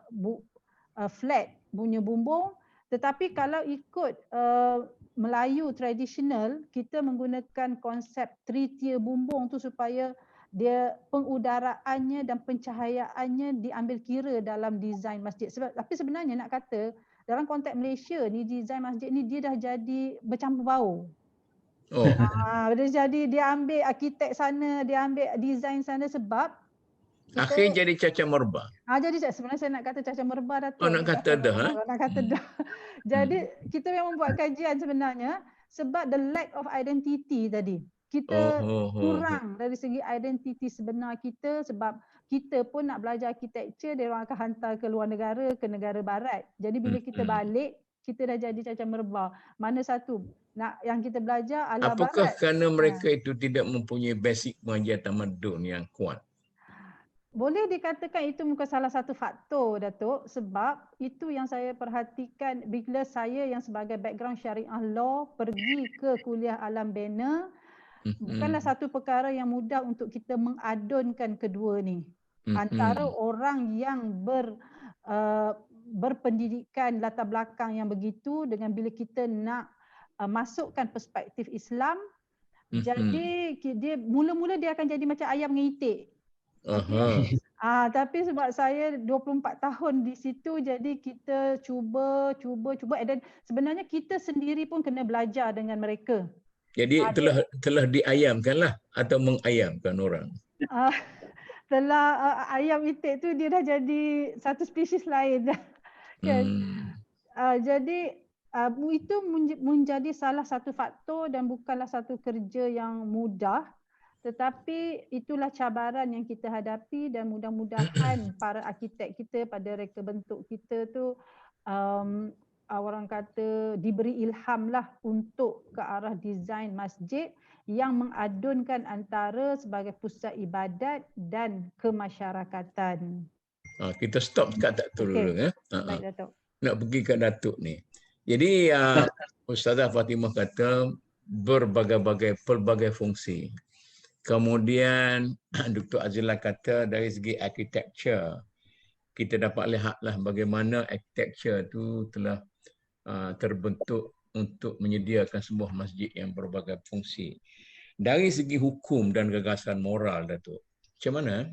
S4: flat punya bumbung. Tetapi kalau ikut Melayu tradisional, kita menggunakan konsep 3-tier bumbung tu supaya dia pengudaraannya dan pencahayaannya diambil kira dalam desain masjid. Tapi sebenarnya nak kata dalam konteks Malaysia ni desain masjid ni dia dah jadi bercampur bau. Dia ambil arkitek sana, dia ambil desain sana sebab
S1: akhirnya jadi cacar merba.
S4: Jadi sebenarnya saya nak kata cacar merba dah tu.
S1: Nak kata dah.
S4: Jadi kita memang buat kajian sebenarnya sebab the lack of identity tadi. Kita kurang dari segi identiti sebenar kita sebab kita pun nak belajar arkitektur, dia orang akan hantar ke luar negara, ke negara barat. Jadi bila kita balik, kita dah jadi cacar merba. Mana satu? Yang kita belajar ala barat.
S1: Apakah kerana mereka itu tidak mempunyai basic mengajar tamadun yang kuat?
S4: Boleh dikatakan itu bukan salah satu faktor, Datuk, sebab itu yang saya perhatikan bila saya yang sebagai background syariah law pergi ke kuliah alam bina, bukanlah satu perkara yang mudah untuk kita mengadunkan kedua ni. Antara orang yang berpendidikan latar belakang yang begitu dengan bila kita nak masukkan perspektif Islam, jadi dia mula-mula dia akan jadi macam ayam dengan itik. Tapi sebab saya 24 tahun di situ, jadi kita cuba dan sebenarnya kita sendiri pun kena belajar dengan mereka.
S1: Jadi telah diayamkanlah atau mengayamkan orang.
S4: Telah ayam itik tu dia dah jadi satu spesies lain. Jadi itu menjadi salah satu faktor dan bukanlah satu kerja yang mudah. Tetapi itulah cabaran yang kita hadapi dan mudah-mudahan para arkitek kita pada reka bentuk kita tu orang kata diberi ilham lah untuk ke arah desain masjid yang mengadunkan antara sebagai pusat ibadat dan kemasyarakatan.
S1: Kita stop kat Datuk dulu.
S4: Baik, Datuk.
S1: Nak pergi kat Datuk ni. Jadi Ustazah Fatimah kata pelbagai fungsi. Kemudian Dr. Azila kata dari segi architecture, kita dapat lihatlah bagaimana architecture tu telah terbentuk untuk menyediakan sebuah masjid yang berbagai fungsi. Dari segi hukum dan gagasan moral, Datuk, macam mana?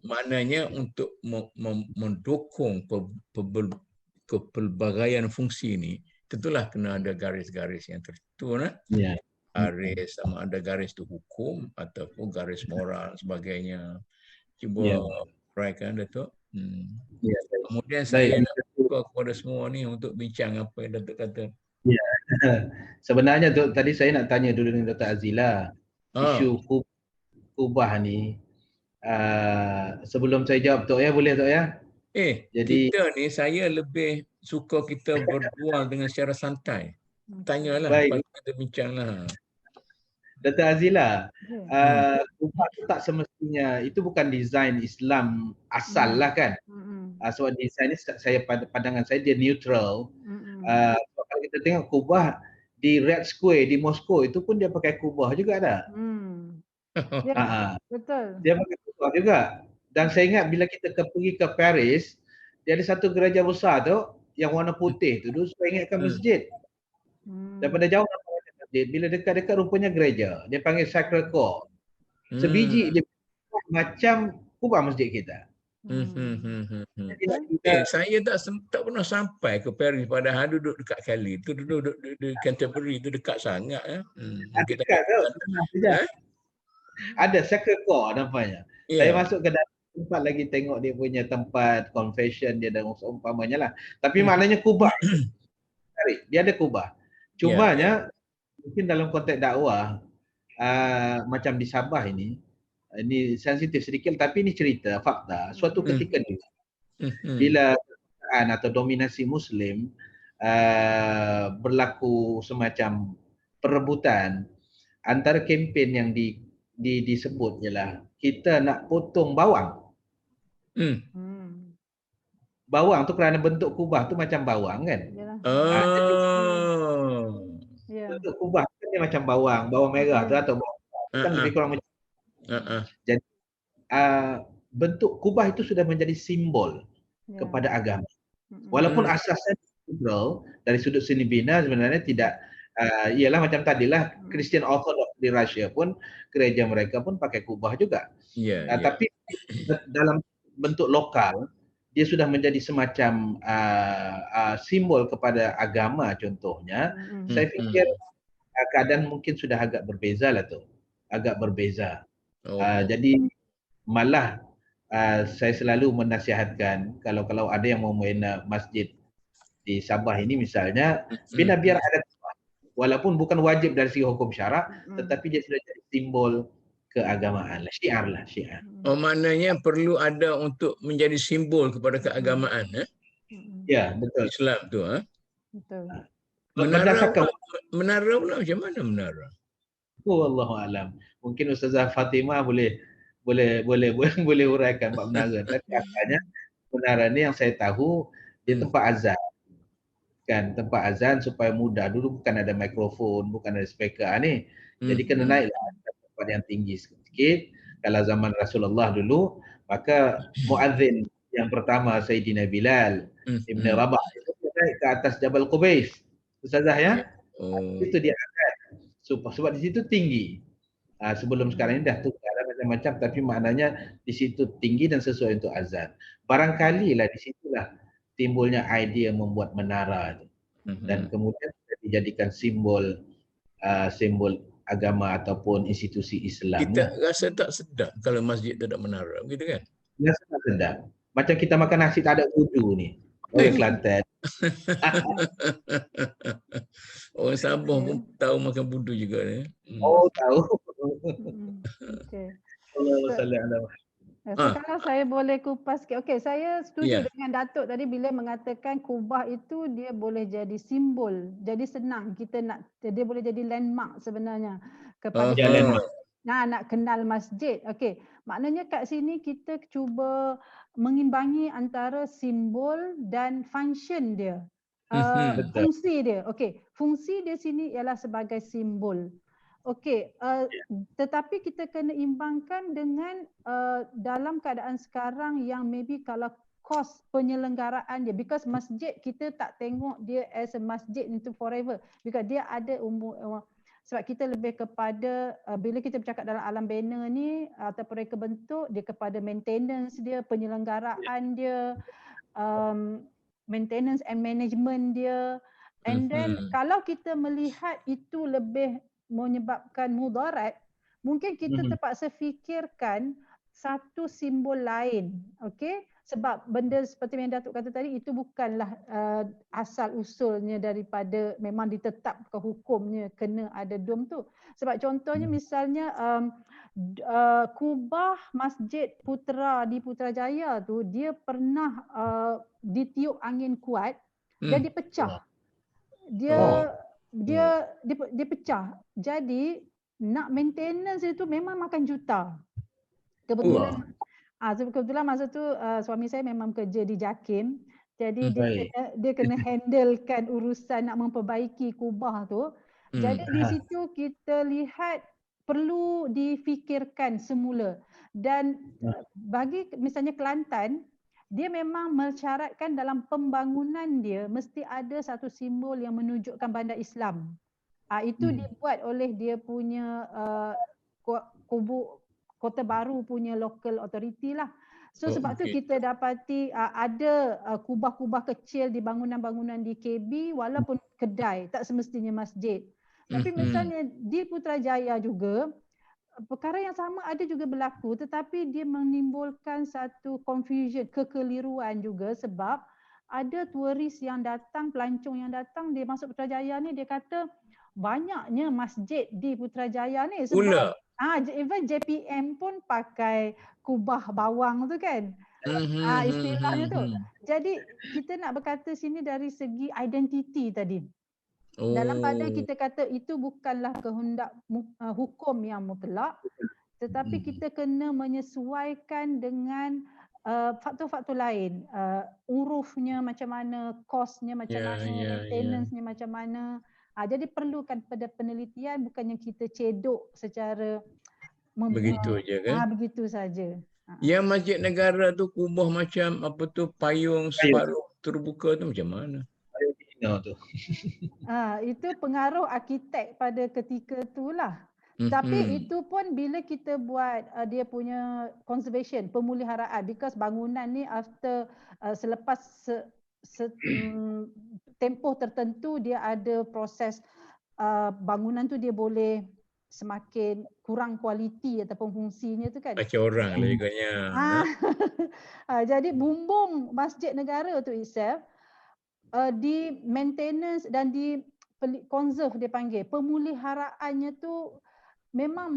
S1: Maknanya untuk mendukung kepelbagaian fungsi ini, tentulah kena ada garis-garis yang tertentu. Garis, sama ada garis itu hukum ataupun garis moral sebagainya. Cuba uraikan, Datuk. Kemudian saya nak buka kepada semua ni untuk bincang apa yang Datuk kata.
S2: Sebenarnya tadi saya nak tanya dulu dengan Dr. Azila. Isu kubah ni, sebelum saya jawab Tok ya, boleh Tok ya?
S1: Jadi kita ni, saya lebih suka kita berbual dengan secara santai. Tanyalah, lepas kita bincanglah.
S2: Dato' Azila, kubah tu tak semestinya, itu bukan desain Islam asal lah kan. Sebab desain ni pandangan saya dia neutral. Kalau kita tengok kubah di Red Square di Moskow itu pun dia pakai kubah juga ada.
S4: Ya, betul.
S2: Dia pakai kubah juga. Dan saya ingat bila kita pergi ke Paris, dia ada satu gereja besar tu yang warna putih tu. Dulu saya ingatkan masjid. Daripada jauh masjid, bila dekat-dekat rupanya gereja. Dia panggil Sacred Court. Sebiji dia macam kubah masjid kita.
S1: Saya tak pernah sampai ke Paris, padahal duduk dekat Kali. Itu duduk di Canterbury, itu dekat sangat.
S2: Dekat tu. Ada Sacred Court nampaknya. Saya masuk ke dalam tempat lagi tengok dia punya tempat confession dia dan umpamanya lah. Tapi maknanya kubah. Dia ada kubah. Cumanya mungkin dalam konteks dakwah macam di Sabah ini sensitif sedikit, tapi ini cerita fakta. Suatu ketika dulu bila atau dominasi Muslim berlaku semacam perebutan, antara kempen yang disebut ialah kita nak potong bawang. Bawang tu kerana bentuk kubah tu macam bawang kan. Bentuk kubah kan dia macam bawang merah tu atau bawang kan lebih kurang macam. Jadi bentuk kubah itu sudah menjadi simbol kepada agama. Walaupun asasnya neutral, dari sudut seni bina sebenarnya tidak ialah macam tadilah Christian Orthodox di Rusia pun gereja mereka pun pakai kubah juga. Tapi dalam bentuk lokal dia sudah menjadi semacam simbol kepada agama contohnya. Saya fikir keadaan mungkin sudah agak berbeza lah tu. Agak berbeza. Jadi malah saya selalu menasihatkan kalau ada yang mau membina masjid di Sabah ini misalnya, bina biar ada kubah. Walaupun bukan wajib dari segi hukum syarak, tetapi dia sudah jadi simbol keagamaan lah, syiar lah, syiar.
S1: Maknanya perlu ada untuk menjadi simbol kepada keagamaan.
S2: Ya, betul.
S1: Islam tu.
S4: Betul.
S1: Menara pula macam mana menara?
S2: Wallahu alam. Mungkin Ustazah Fatimah boleh uraikan bab menara. Tapi asalnya menara ni yang saya tahu di tempat azan. Kan tempat azan supaya mudah. Dulu bukan ada mikrofon, bukan ada speaker ni. Jadi kena naiklah tempat yang tinggi sedikit. Kalau zaman Rasulullah dulu, maka muazzin yang pertama Sayyidina Bilal Ibn Rabah itu naik ke atas Jabal Qubais. Ustazah ya. Itu dia azan. Sebab di situ tinggi. Sebelum sekarang ini dah tukar macam-macam, tapi maknanya di situ tinggi dan sesuai untuk azan. Barangkali lah di situlah timbulnya idea membuat menara itu. Dan kemudian dijadikan simbol agama ataupun institusi Islam.
S1: Kita rasa tak sedap kalau masjid tak ada menara, begitu kan?
S2: Rasa tak sedap. Macam kita makan nasi tak ada wudu ni. Orang Kelantan.
S1: Orang Sabah pun tahu makan budu juga ni.
S2: Oh, tahu.
S4: Okey.
S2: Allah.
S4: Sekarang saya boleh kupas sikit. Okey, saya setuju dengan Datuk tadi bila mengatakan kubah itu dia boleh jadi simbol. Jadi senang kita nak, dia boleh jadi landmark sebenarnya kepada nak kenal masjid. Okey, maknanya kat sini kita cuba mengimbangi antara simbol dan function dia. Fungsi dia. Okey, fungsi dia sini ialah sebagai simbol. Okey, tetapi kita kena imbangkan dengan dalam keadaan sekarang yang maybe kalau kos penyelenggaraan dia, because masjid kita tak tengok dia as a masjid into forever, because dia ada umur, sebab kita lebih kepada bila kita bercakap dalam alam bina ni ataupun reka bentuk, dia kepada maintenance dia, penyelenggaraan dia, maintenance and management dia. And then kalau kita melihat itu lebih menyebabkan mudarat, mungkin kita terpaksa fikirkan satu simbol lain. Okey, sebab benda seperti yang Datuk kata tadi itu bukanlah asal usulnya daripada memang ditetapkan hukumnya kena ada dom tu. Sebab contohnya misalnya kubah Masjid Putra di Putrajaya tu dia pernah ditiup angin kuat dan dipecah. Dia pecah. Jadi nak maintenance itu memang makan juta. Kebetulan masa tu suami saya memang kerja di JAKIM. Jadi dia kena handlekan urusan nak memperbaiki kubah tu. Jadi di situ kita lihat perlu difikirkan semula. Dan bagi misalnya Kelantan, dia memang mensyaratkan dalam pembangunan dia mesti ada satu simbol yang menunjukkan bandar Islam. Itu dibuat oleh dia punya kubu Kota Baru punya local authority lah. So sebab tu kita dapati ada kubah-kubah kecil di bangunan-bangunan di KB walaupun kedai, tak semestinya masjid. Tapi misalnya di Putrajaya juga, perkara yang sama ada juga berlaku tetapi dia menimbulkan satu confusion, kekeliruan juga sebab ada turis yang datang, pelancong yang datang, dia masuk Putrajaya ni dia kata banyaknya masjid di Putrajaya ni sebab even JPM pun pakai kubah bawang tu kan. Istilahnya tu. Jadi kita nak berkata sini dari segi identiti tadi. Dalam pada kita kata itu bukanlah kehendak hukum yang mutlak, tetapi kita kena menyesuaikan dengan faktor-faktor lain. Urufnya macam mana, kosnya macam mana, maintenance-nya macam mana. Jadi perlukan pada penelitian, bukannya kita cedok secara
S1: begitu je kan?
S4: Begitu saja.
S1: Yang Masjid Negara tu kubah macam apa tu payung separuh terbuka tu macam mana?
S4: Itu pengaruh arkitek pada ketika itulah. Tapi itu pun bila kita buat dia punya conservation, pemeliharaan, because bangunan ni after selepas tempoh tertentu dia ada proses bangunan tu dia boleh semakin kurang kualiti ataupun fungsinya tu kan.
S1: Macam orang lah juganya.
S4: Jadi bumbung Masjid Negara tu itself di maintenance dan di conserve dia panggil. Pemuliharaannya tu memang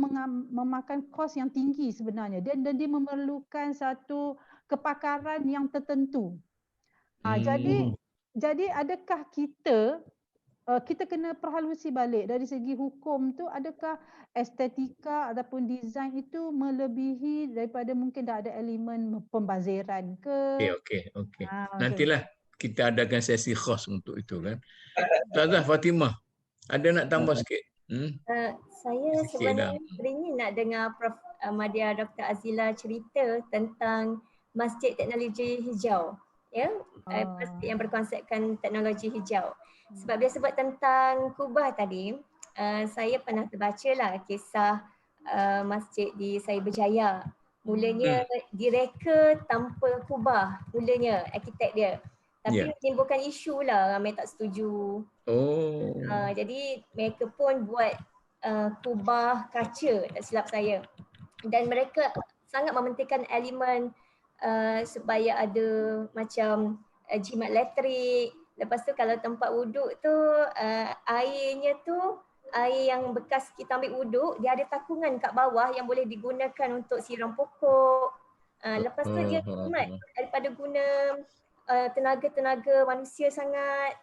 S4: memakan kos yang tinggi sebenarnya dan dia memerlukan satu kepakaran yang tertentu. Jadi adakah kita kena perhalusi balik dari segi hukum tu, adakah estetika ataupun design itu melebihi daripada mungkin dah ada elemen pembaziran ke?
S1: Okey. Nantilah kita adakan sesi khas untuk itu kan. Ustazah Fatimah, ada nak tambah sikit?
S3: Saya sebenarnya teringin nak dengar Prof. Madya Dr. Azila cerita tentang Masjid Teknologi Hijau. Masjid yang berkonsepkan teknologi hijau. Sebab dia sebut tentang kubah tadi, saya pernah terbacalah kisah masjid di Cyberjaya. Mulanya direka tanpa kubah, mulanya arkitek dia. Tapi menimbulkan isu lah, ramai tak setuju. Jadi mereka pun buat kubah kaca, tak silap saya. Dan mereka sangat mementingkan elemen supaya ada macam jimat elektrik. Lepas tu kalau tempat wuduk tu airnya tu air yang bekas kita ambil wuduk, dia ada takungan kat bawah yang boleh digunakan untuk siram pokok. Lepas tu dia jimat daripada guna tenaga-tenaga manusia sangat.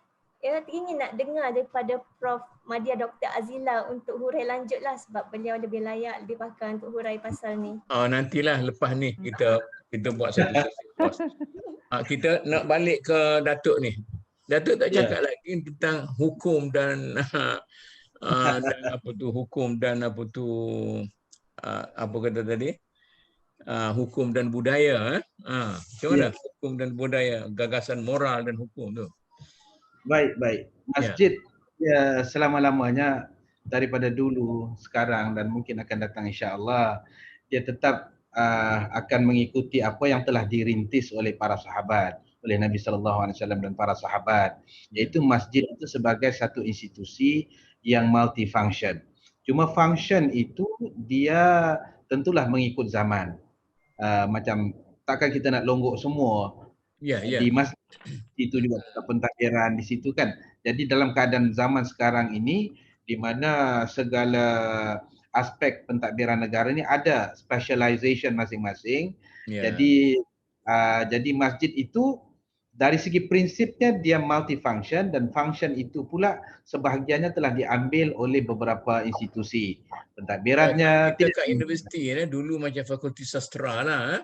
S3: Ingin nak dengar daripada Prof. Madya Dr. Azila untuk hurai lanjut lah sebab beliau lebih layak, lebih pakar untuk hurai pasal ni.
S1: Nantilah lepas ni kita buat satu sesi kos. Kita nak balik ke Datuk ni. Datuk tak cakap lagi tentang hukum dan hukum dan apa kata tadi? Hukum dan budaya. Macam mana hukum dan budaya, gagasan moral dan hukum tu?
S2: Baik. Masjid selama-lamanya daripada dulu, sekarang dan mungkin akan datang insya-Allah, dia tetap akan mengikuti apa yang telah dirintis oleh para sahabat, oleh Nabi SAW dan para sahabat, iaitu masjid itu sebagai satu institusi yang multifunction. Cuma function itu dia tentulah mengikut zaman. Macam takkan kita nak longgok semua di masjid. Itu juga pentadbiran di situ kan. Jadi dalam keadaan zaman sekarang ini di mana segala aspek pentadbiran negara ni ada specialization masing-masing. Jadi masjid itu dari segi prinsipnya dia multifunction dan function itu pula sebahagiannya telah diambil oleh beberapa institusi. Pentadbirannya
S1: kita kat universiti dulu macam fakulti sastra lah.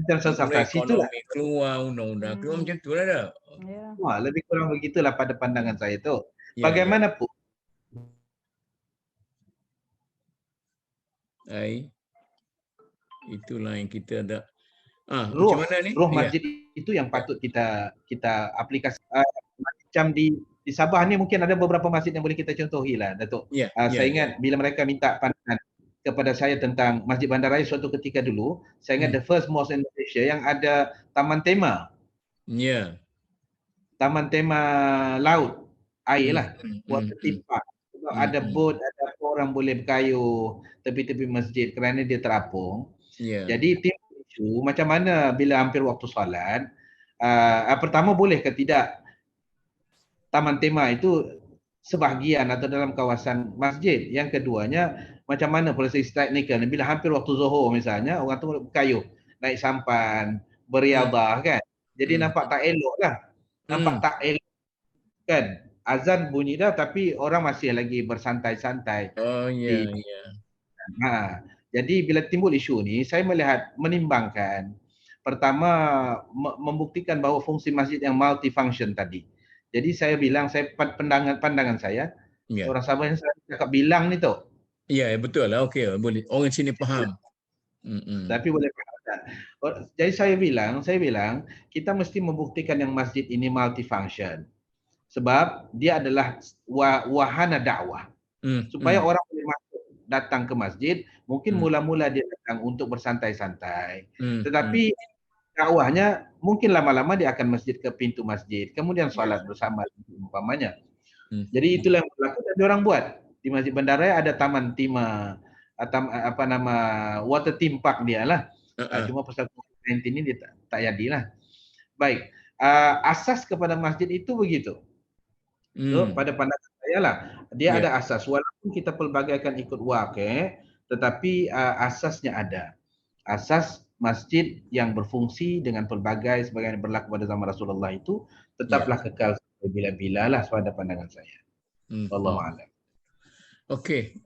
S2: Ekonomi
S1: keluar, undang-undang keluar macam tu lah dah.
S2: Wah, lebih kurang begitulah pada pandangan saya tu. Bagaimanapun.
S1: Itulah yang kita ada.
S2: Macam mana ni? Roh masjid itu yang patut kita aplikasi. Macam di Sabah ni mungkin ada beberapa masjid yang boleh kita contohi lah, Datuk. Saya ingat bila mereka minta pandangan kepada saya tentang Masjid Bandaraya suatu ketika dulu, saya ingat the first mosque in Malaysia yang ada taman tema. Taman tema laut, air lah. Water theme park. Ada boat, ada orang boleh berkayuh tepi-tepi masjid kerana dia terapung. Jadi timbul isu macam mana bila hampir waktu solat, pertama boleh ke tidak taman tema itu sebahagian atau dalam kawasan masjid. Yang keduanya, macam mana proses teknikal bila hampir waktu zuhur misalnya, orang tu berkayuh, naik sampan, beriadah kan. Jadi nampak tak elok lah. Nampak tak elok kan. Azan bunyi dah tapi orang masih lagi bersantai-santai. Jadi bila timbul isu ni, saya menimbangkan pertama membuktikan bahawa fungsi masjid yang multifunction tadi. Jadi saya bilang, pandangan saya, orang Sabah yang saya cakap bilang ni tu.
S1: Betul lah, okey, boleh. Orang sini faham.
S2: Tapi boleh faham tak? Jadi saya bilang kita mesti membuktikan yang masjid ini multifunction. Sebab dia adalah wahana dakwah. Supaya orang boleh masuk, datang ke masjid, mungkin mula-mula dia datang untuk bersantai-santai. Tetapi dakwahnya mungkin lama-lama dia akan masjid ke pintu masjid, kemudian solat bersama umpamanya. Jadi itulah yang berlaku dan diorang buat. Di Masjid Bandaraya ada taman tema, water theme park dia lah. Cuma pasal COVID-19 ini dia tak jadilah. Baik, asas kepada masjid itu begitu. So, pada pandangan saya lah, dia ada asas. Walaupun kita pelbagaikan ikut waqi', tetapi asasnya ada. Asas masjid yang berfungsi dengan pelbagai sebagaimana berlaku pada zaman Rasulullah itu tetaplah kekal bila-bila lah pada pandangan saya. Wallahu a'lam.
S1: Okey,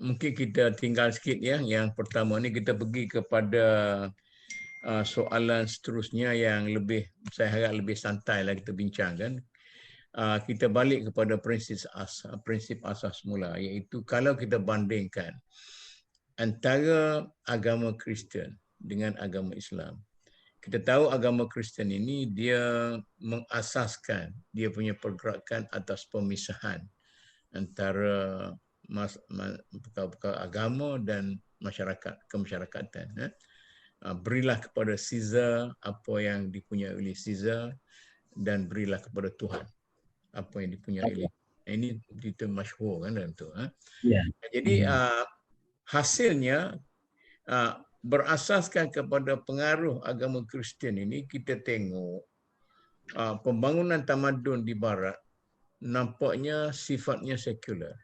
S1: mungkin kita tinggal sikit ya. Yang pertama ni kita pergi kepada soalan seterusnya yang lebih, saya harap lebih santai lah kita bincangkan. Kita balik kepada prinsip asas mula, iaitu kalau kita bandingkan antara agama Kristian dengan agama Islam. Kita tahu agama Kristian ini dia mengasaskan dia punya pergerakan atas pemisahan antara perkara agama dan masyarakat, kemasyarakatan. Berilah kepada Caesar apa yang dipunyai oleh Caesar dan berilah kepada Tuhan apa yang dipunyai oleh. Ini itu masyhur kan dalam tu. Jadi hasilnya berasaskan kepada pengaruh agama Kristian ini, kita tengok pembangunan tamadun di barat nampaknya sifatnya sekular.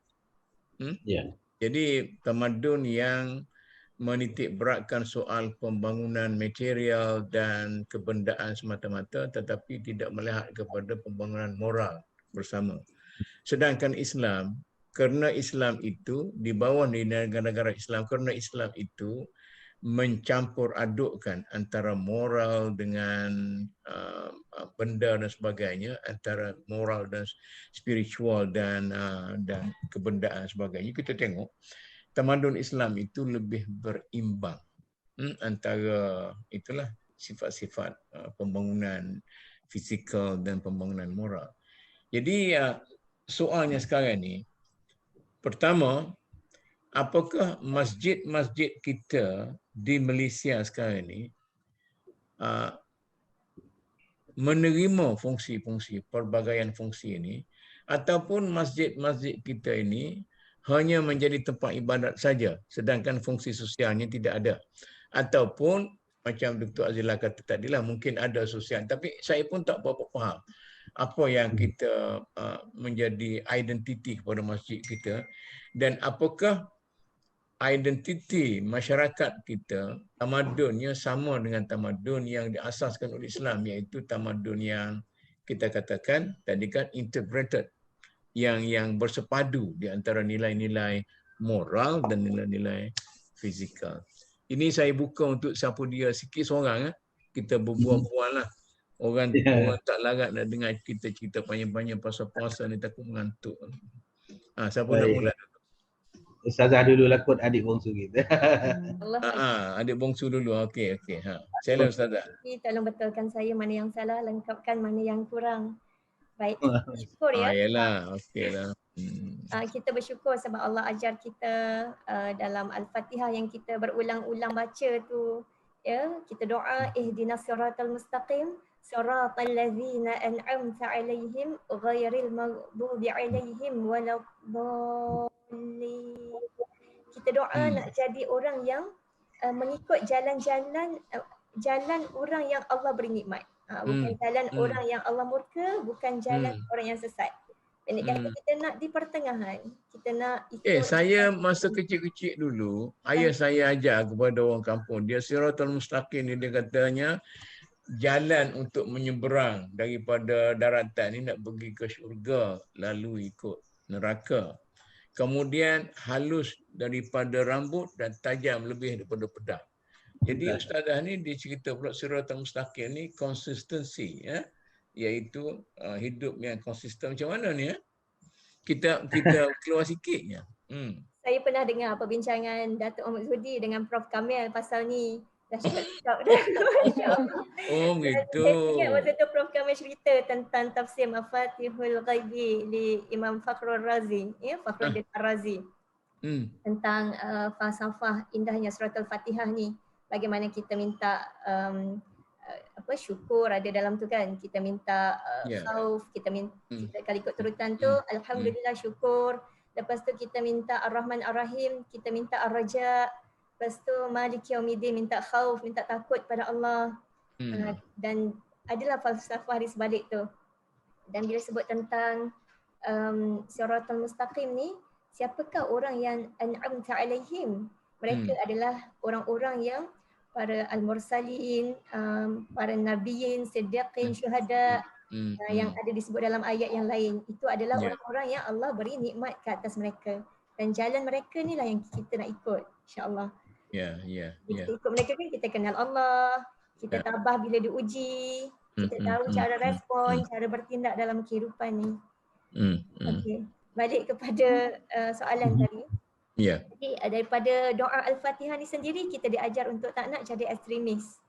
S1: Jadi tamadun yang menitik beratkan soal pembangunan material dan kebendaan semata-mata tetapi tidak melihat kepada pembangunan moral bersama. Sedangkan Islam, kerana Islam itu di bawah di negara-negara Islam, kerana Islam itu mencampur adukkan antara moral dengan benda dan sebagainya, antara moral dan spiritual dan kebendaan sebagainya. Kita tengok tamadun Islam itu lebih berimbang antara itulah sifat-sifat pembangunan fizikal dan pembangunan moral. Jadi soalnya sekarang ni, pertama, apakah masjid-masjid kita di Malaysia sekarang ni menerima fungsi-fungsi, pelbagaian fungsi ini, ataupun masjid-masjid kita ini hanya menjadi tempat ibadat saja sedangkan fungsi sosialnya tidak ada, ataupun macam Dr. Azila kata tadilah, mungkin ada sosial, tapi saya pun tak berapa faham apa yang kita menjadi identiti kepada masjid kita, dan apakah identiti masyarakat kita, tamadunnya sama dengan tamadun yang diasaskan oleh Islam, iaitu tamadun yang kita katakan tadi kan integrated, yang bersepadu di antara nilai-nilai moral dan nilai-nilai fizikal. Ini saya buka untuk siapa dia sikit seorang, kita berbual-bual lah. Orang tak larat nak dengar kita cerita panjang-panjang pasal puasa ni, takut mengantuk. Siapa nak mula?
S2: Ustazah dulu lah kot, adik bongsu kita.
S1: Adik bongsu dulu. Okey. Sila Ustazah.
S3: Tolong betulkan saya mana yang salah, lengkapkan mana yang kurang. Baik, syukur ya.
S1: Yalah, okeylah.
S3: Kita bersyukur sebab Allah ajar kita dalam Al-Fatihah yang kita berulang-ulang baca tu, ya, kita doa ihdinas siratal mustaqim siratal ladzina an'amta 'alaihim ghairil maghdubi alaihim waladdallin. Kita doa nak jadi orang yang mengikut jalan orang yang Allah beri nikmat. Bukan jalan orang yang Allah murka, bukan jalan orang yang sesat. Pendek kata, kita nak di pertengahan. Kita nak ikut.
S1: Saya masa kecil-kecil dulu, ayah saya ajar kepada orang kampung, dia siratal mustaqim ni, dia katanya jalan untuk menyeberang daripada daratan ni nak pergi ke syurga, lalu ikut neraka. Kemudian halus daripada rambut dan tajam lebih daripada pedang. Jadi Ustazah ni dia cerita pula siratal mustaqim ni konsistensi, ya, iaitu hidup yang konsisten. Macam mana ni, ya? Kita keluar sikitnya.
S3: Saya pernah dengar perbincangan Datuk Ahmad Zudi dengan Prof Kamil pasal ni. Dah cakap dah.
S1: Oh gitu.
S3: Saya ingat waktu tu Prof Kamil cerita tentang tafsir Mafatihul Ghaibi li Imam Fakhrul Razi, ya, Fakhruddin Ar-Razi. Tentang falsafah indahnya surat Al-Fatihah ni. Bagaimana kita minta syukur ada dalam tu kan. Kita minta khauf, kita kalau ikut turutan tu alhamdulillah syukur. Lepas tu kita minta Ar-Rahman Ar-Rahim, kita minta Ar-Raja. Lepas tu Maliki Yaumiddin, minta khauf, minta takut pada Allah. Dan adalah falsafah di sebalik tu. Dan bila sebut tentang siratal mustaqim ni, siapakah orang yang an'amta alaihim? Mereka adalah orang-orang yang para al-mursalin, para nabiyin, siddiqin, syuhada, yang ada disebut dalam ayat yang lain. Itu adalah orang-orang yang Allah beri nikmat ke atas mereka. Dan jalan mereka ni lah yang kita nak ikut, insya-Allah. Kita ikut mereka kan kita kenal Allah, kita tabah bila diuji, kita tahu cara respon, cara bertindak dalam kehidupan ni. Okey, balik kepada soalan tadi. Jadi daripada doa Al-Fatihah ni sendiri kita diajar untuk tak nak jadi ekstremis.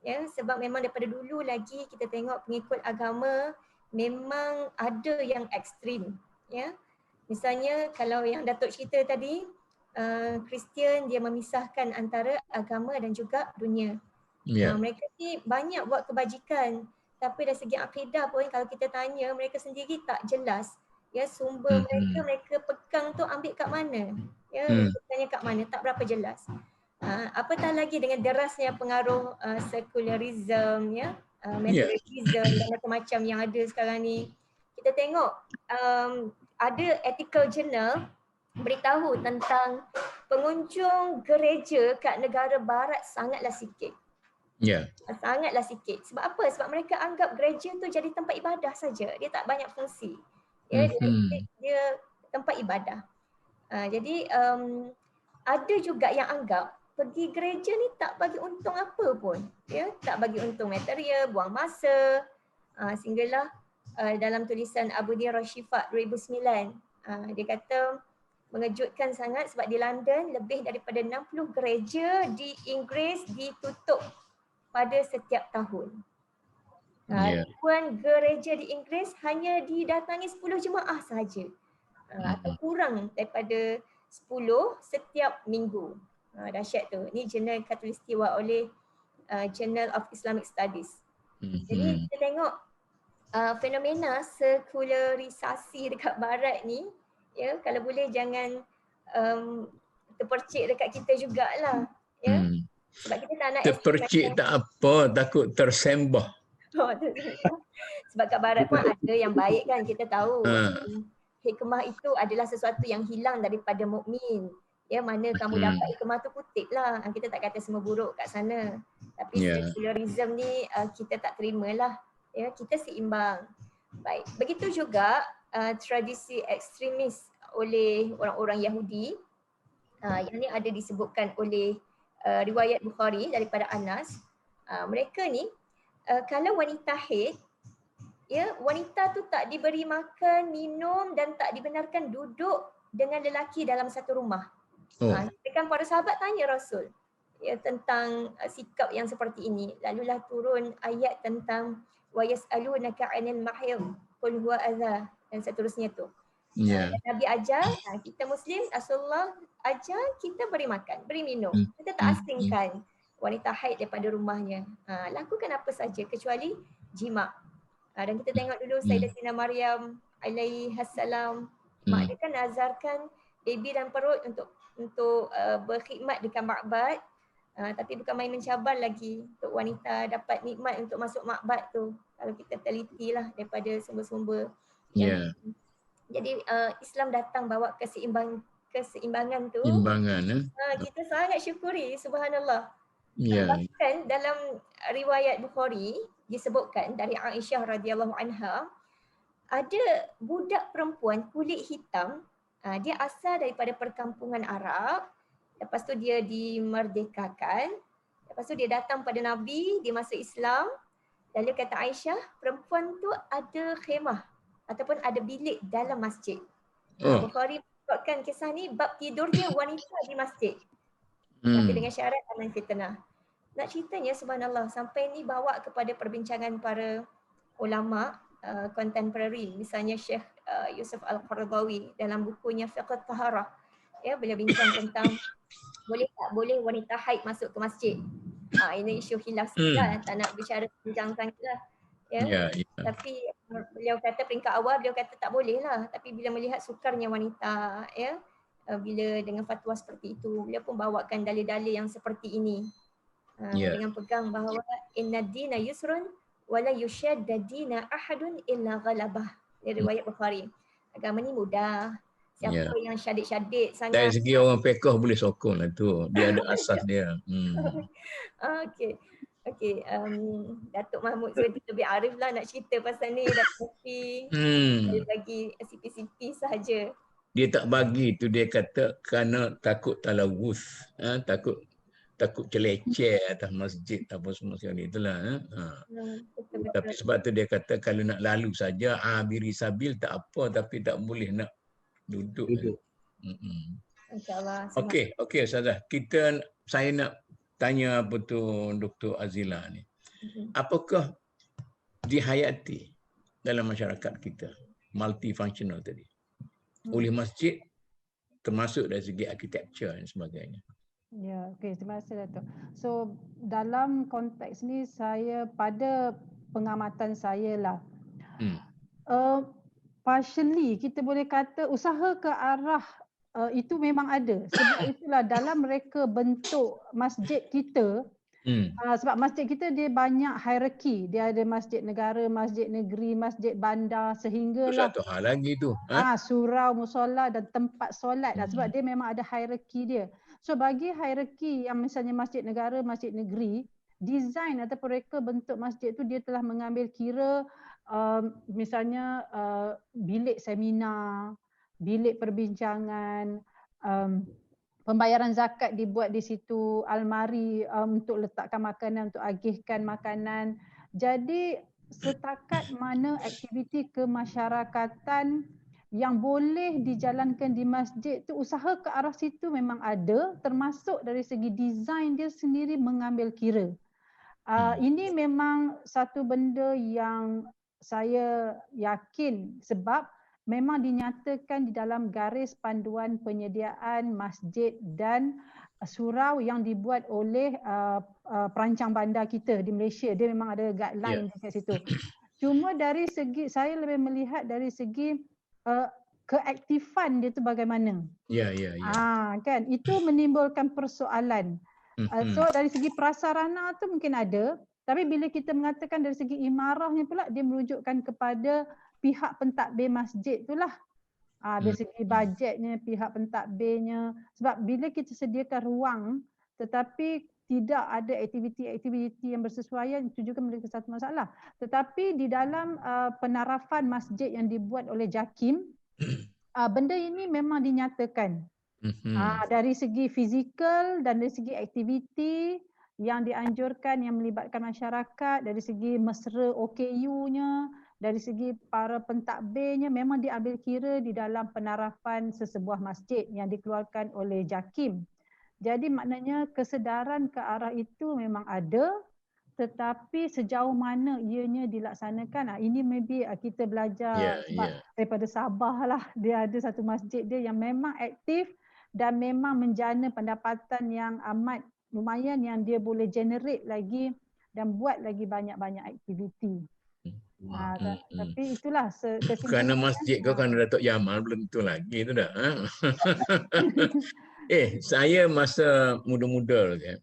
S3: Ya, sebab memang daripada dulu lagi kita tengok pengikut agama memang ada yang ekstrim, ya. Misalnya kalau yang Datuk cerita tadi, Kristian dia memisahkan antara agama dan juga dunia. Mereka ni banyak buat kebajikan, tapi dari segi akidah pun kalau kita tanya mereka sendiri tak jelas. Ya, sumber mereka pegang tu ambil kat mana? Ya, tanya kat mana, tak berapa jelas. Apatah lagi dengan derasnya pengaruh secularism, ya, materialism dan macam-macam yang ada sekarang ni. Kita tengok ada ethical journal beritahu tentang pengunjung gereja kat negara barat sangatlah sikit. Sangatlah sikit. Sebab apa? Sebab mereka anggap gereja tu jadi tempat ibadah saja. Dia tak banyak fungsi. Ya, dia tempat ibadah. Jadi ada juga yang anggap pergi gereja ni tak bagi untung apa pun, ya, tak bagi untung material, buang masa. Sehinggalah dalam tulisan Abu Dira Shifa 2009, dia kata mengejutkan sangat sebab di London lebih daripada 60 gereja di Inggeris ditutup pada setiap tahun. Ribuan gereja di Inggeris hanya didatangi 10 jemaah sahaja. Atau kurang daripada 10 setiap minggu. Dahsyat tu. Ni jurnal khatulistiwa oleh Journal of Islamic Studies. Jadi kita tengok fenomena sekularisasi dekat barat ni, ya, kalau boleh jangan terpercik dekat kita jugalah, ya. Sebab kita tak nak
S1: terpercik tak apa, takut tersembah.
S3: Sebab kat barat pun ada yang baik kan, kita tahu. Hikmah itu adalah sesuatu yang hilang daripada mukmin. Ya, mana kamu dapat hikmah tu kutip lah. Kita tak kata semua buruk kat sana. Tapi secularism ni kita tak terimalah. Ya, kita seimbang. Baik. Begitu juga tradisi ekstremis oleh orang-orang Yahudi. Yang ni ada disebutkan oleh riwayat Bukhari daripada Anas. Mereka ni kalau wanita haid, ya, wanita tu tak diberi makan, minum dan tak dibenarkan duduk dengan lelaki dalam satu rumah. Kan para sahabat tanya Rasul ya tentang sikap yang seperti ini. Lalulah turun ayat tentang wa yas'alunaka 'anil mahid qul huwa adza dan seterusnya tu. Nabi ajar, kita Muslim, Rasulullah ajar kita beri makan, beri minum. Kita tak asingkan wanita haid daripada rumahnya. Lakukan apa saja kecuali jima'. Dan kita tengok dulu Sayyidatina Maryam alaihassalam, mak dia kan nazarkan baby dan perut untuk berkhidmat dekat makbad. Tapi bukan main mencabar lagi untuk wanita dapat nikmat untuk masuk makbad tu. Kalau kita telitilah daripada sumber-sumber. Jadi Islam datang bawa keseimbangan tu. Kita sangat syukuri, subhanallah. Bahkan dalam riwayat Bukhari disebutkan dari Aisyah radhiyallahu anha, ada budak perempuan kulit hitam, dia asal daripada perkampungan Arab. Lepas tu dia dimerdekakan. Lepas tu dia datang pada Nabi, dia masuk Islam. Lalu kata Aisyah, perempuan tu ada khemah ataupun ada bilik dalam masjid. Bukhari sebutkan kisah ni bab tidurnya wanita di masjid. Tapi dengan syarat aman fitnah. Nak ceritanya subhanallah sampai ni bawa kepada perbincangan para ulama contemporary. Misalnya Syekh Yusuf Al-Qaradawi dalam bukunya Fiqh Taharah. Ya, beliau bincang tentang boleh tak boleh wanita haid masuk ke masjid. Ini isu khilaf sikit, tak nak bicara panjang sangat lah. Tapi beliau kata peringkat awal beliau kata tak boleh lah. Tapi bila melihat sukarnya wanita, ya, bila dengan fatwa seperti itu, beliau pun bawakan dalil-dalil yang seperti ini. Dengan pegang bahawa inna dina yusrun wala yushadda dina ahadun illa ghalabah. Dari riwayat Bukhari. Agama ni mudah. Siapa yang syadid-syadid sangat.
S1: Dari segi orang fiqh boleh sokong lah tu. Dia ada asas dia.
S3: Okey. Datuk Mahmud Zuhdi lebih arif lah nak cerita pasal ni. Datuk Mufi. Dia bagi sipi-sipi sahaja.
S1: Dia tak bagi tu, dia kata kerana takut talawus. Takut celeceh atas masjid apa semua sekali. Itulah. Tapi sebab tu dia kata kalau nak lalu saja, biri sabil tak apa, tapi tak boleh nak duduk.
S3: InsyaAllah.
S1: Okey Ustazah. Saya nak tanya apa tu Dr. Azila ni. Apakah dihayati dalam masyarakat kita multifunctional tadi oleh masjid, termasuk dari segi architecture dan sebagainya?
S4: Ya, okey, terima kasih Dato'. So dalam konteks ni saya pada pengamatan saya lah. Partially kita boleh kata usaha ke arah itu memang ada. Sebab itulah dalam mereka bentuk masjid kita, sebab masjid kita dia banyak hierarki. Dia ada masjid negara, masjid negeri, masjid bandar sehinggalah
S1: satu hal lagi tu.
S4: surau, musola dan tempat solat. Sebab dia memang ada hierarki dia. So bagi hierarki yang misalnya masjid negara, masjid negeri, design ataupun reka bentuk masjid tu dia telah mengambil kira misalnya bilik seminar, bilik perbincangan, pembayaran zakat dibuat di situ, almari untuk letakkan makanan, untuk agihkan makanan. Jadi setakat mana aktiviti kemasyarakatan yang boleh dijalankan di masjid tu, usaha ke arah situ memang ada, termasuk dari segi desain dia sendiri mengambil kira. Ini memang satu benda yang saya yakin sebab memang dinyatakan di dalam garis panduan penyediaan masjid dan surau yang dibuat oleh perancang bandar kita di Malaysia. Dia memang ada guideline dekat situ. Cuma dari segi, saya lebih melihat dari segi keaktifan dia tu bagaimana.
S1: Ya.
S4: Kan itu menimbulkan persoalan. So dari segi prasarana tu mungkin ada, tapi bila kita mengatakan dari segi imarahnya pula dia merujukkan kepada pihak pentadbir masjid itulah. Dari segi bajetnya, pihak pentadbirnya. Sebab bila kita sediakan ruang tetapi tidak ada aktiviti-aktiviti yang bersesuaian, itu juga menjadi satu masalah. Tetapi di dalam penarafan masjid yang dibuat oleh JAKIM, benda ini memang dinyatakan. Dari segi fizikal dan dari segi aktiviti yang dianjurkan yang melibatkan masyarakat, dari segi mesra OKU-nya, dari segi para pentadbirnya memang diambil kira di dalam penarafan sesebuah masjid yang dikeluarkan oleh JAKIM. Jadi maknanya kesedaran ke arah itu memang ada, tetapi sejauh mana ianya dilaksanakan, ini maybe kita belajar daripada Sabah lah. Dia ada satu masjid dia yang memang aktif dan memang menjana pendapatan yang amat lumayan yang dia boleh generate lagi dan buat lagi banyak-banyak aktiviti. Tapi itulah
S1: kerana masjid kau kan Datuk Jamal belum tentu lagi tu dah. Saya masa muda-muda lagi,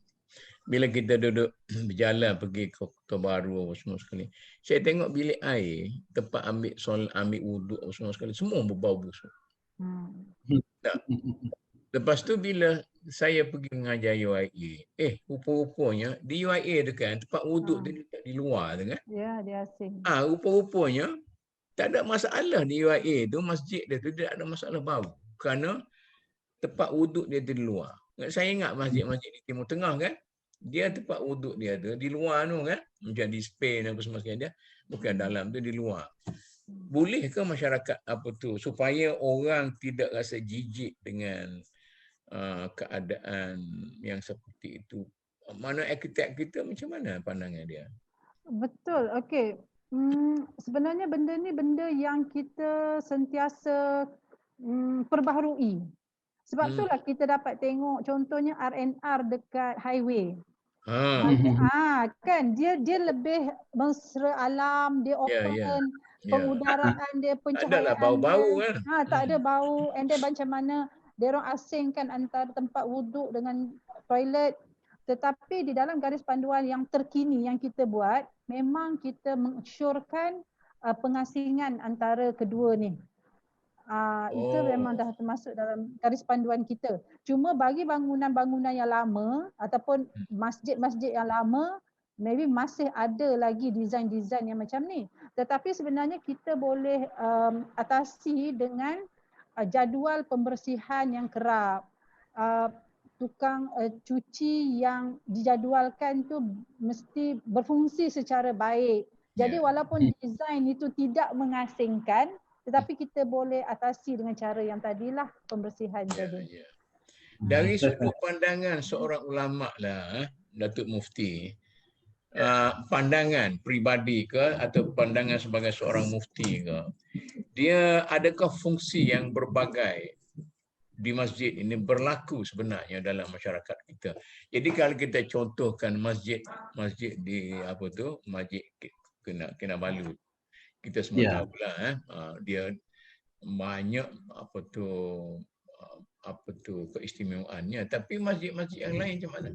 S1: bila kita duduk berjalan pergi ke Kota Baru semua sekali, saya tengok bilik air, tempat ambil wuduk semua sekali, semua berbau busuk. Lepas tu bila saya pergi mengajar UIA, rupa-rupanya di UIA tu kan tempat wuduk dia letak di luar tu kan.
S4: Ya, dia asing.
S1: Rupa-rupanya tak ada masalah di UIA tu, masjid dia tu tidak ada masalah bau. Kerana tempat wuduk dia di luar. Saya ingat masjid-masjid di Timur Tengah kan, dia tempat wuduk dia tu di luar tu kan, macam di Spain apa semua sekali dia, bukan dalam tu, di luar. Bolehkah masyarakat supaya orang tidak rasa jijik dengan keadaan yang seperti itu? Mana arkitek kita macam mana pandangan dia?
S4: Betul, okey. Sebenarnya benda ni benda yang kita sentiasa perbaharui. Sebab itulah kita dapat tengok contohnya R&R dekat highway. Kan dia lebih mesra alam, dia open, pengudaraan dia, pencahayaan.
S1: Tak ada bau-bau kan?
S4: Tak ada bau. And then macam mana dia orang asingkan antara tempat wuduk dengan toilet. Tetapi di dalam garis panduan yang terkini yang kita buat, memang kita mengesyorkan pengasingan antara kedua ni. Itu memang dah termasuk dalam garis panduan kita. Cuma bagi bangunan-bangunan yang lama ataupun masjid-masjid yang lama, maybe masih ada lagi desain-desain yang macam ni. Tetapi sebenarnya kita boleh atasi dengan jadual pembersihan yang kerap. Tukang cuci yang dijadualkan tu mesti berfungsi secara baik. Jadi walaupun desain itu tidak mengasingkan, tetapi kita boleh atasi dengan cara yang tadilah, pembersihan tadi.
S1: Dari sudut pandangan seorang ulama lah, Datuk Mufti, pandangan peribadi ke atau pandangan sebagai seorang mufti ke, dia adakah fungsi yang berbagai di masjid ini berlaku sebenarnya dalam masyarakat kita? Jadi kalau kita contohkan masjid di Masjid Kinabalu, kita semua tahulah dia banyak keistimewaannya, tapi masjid-masjid yang lain macam mana?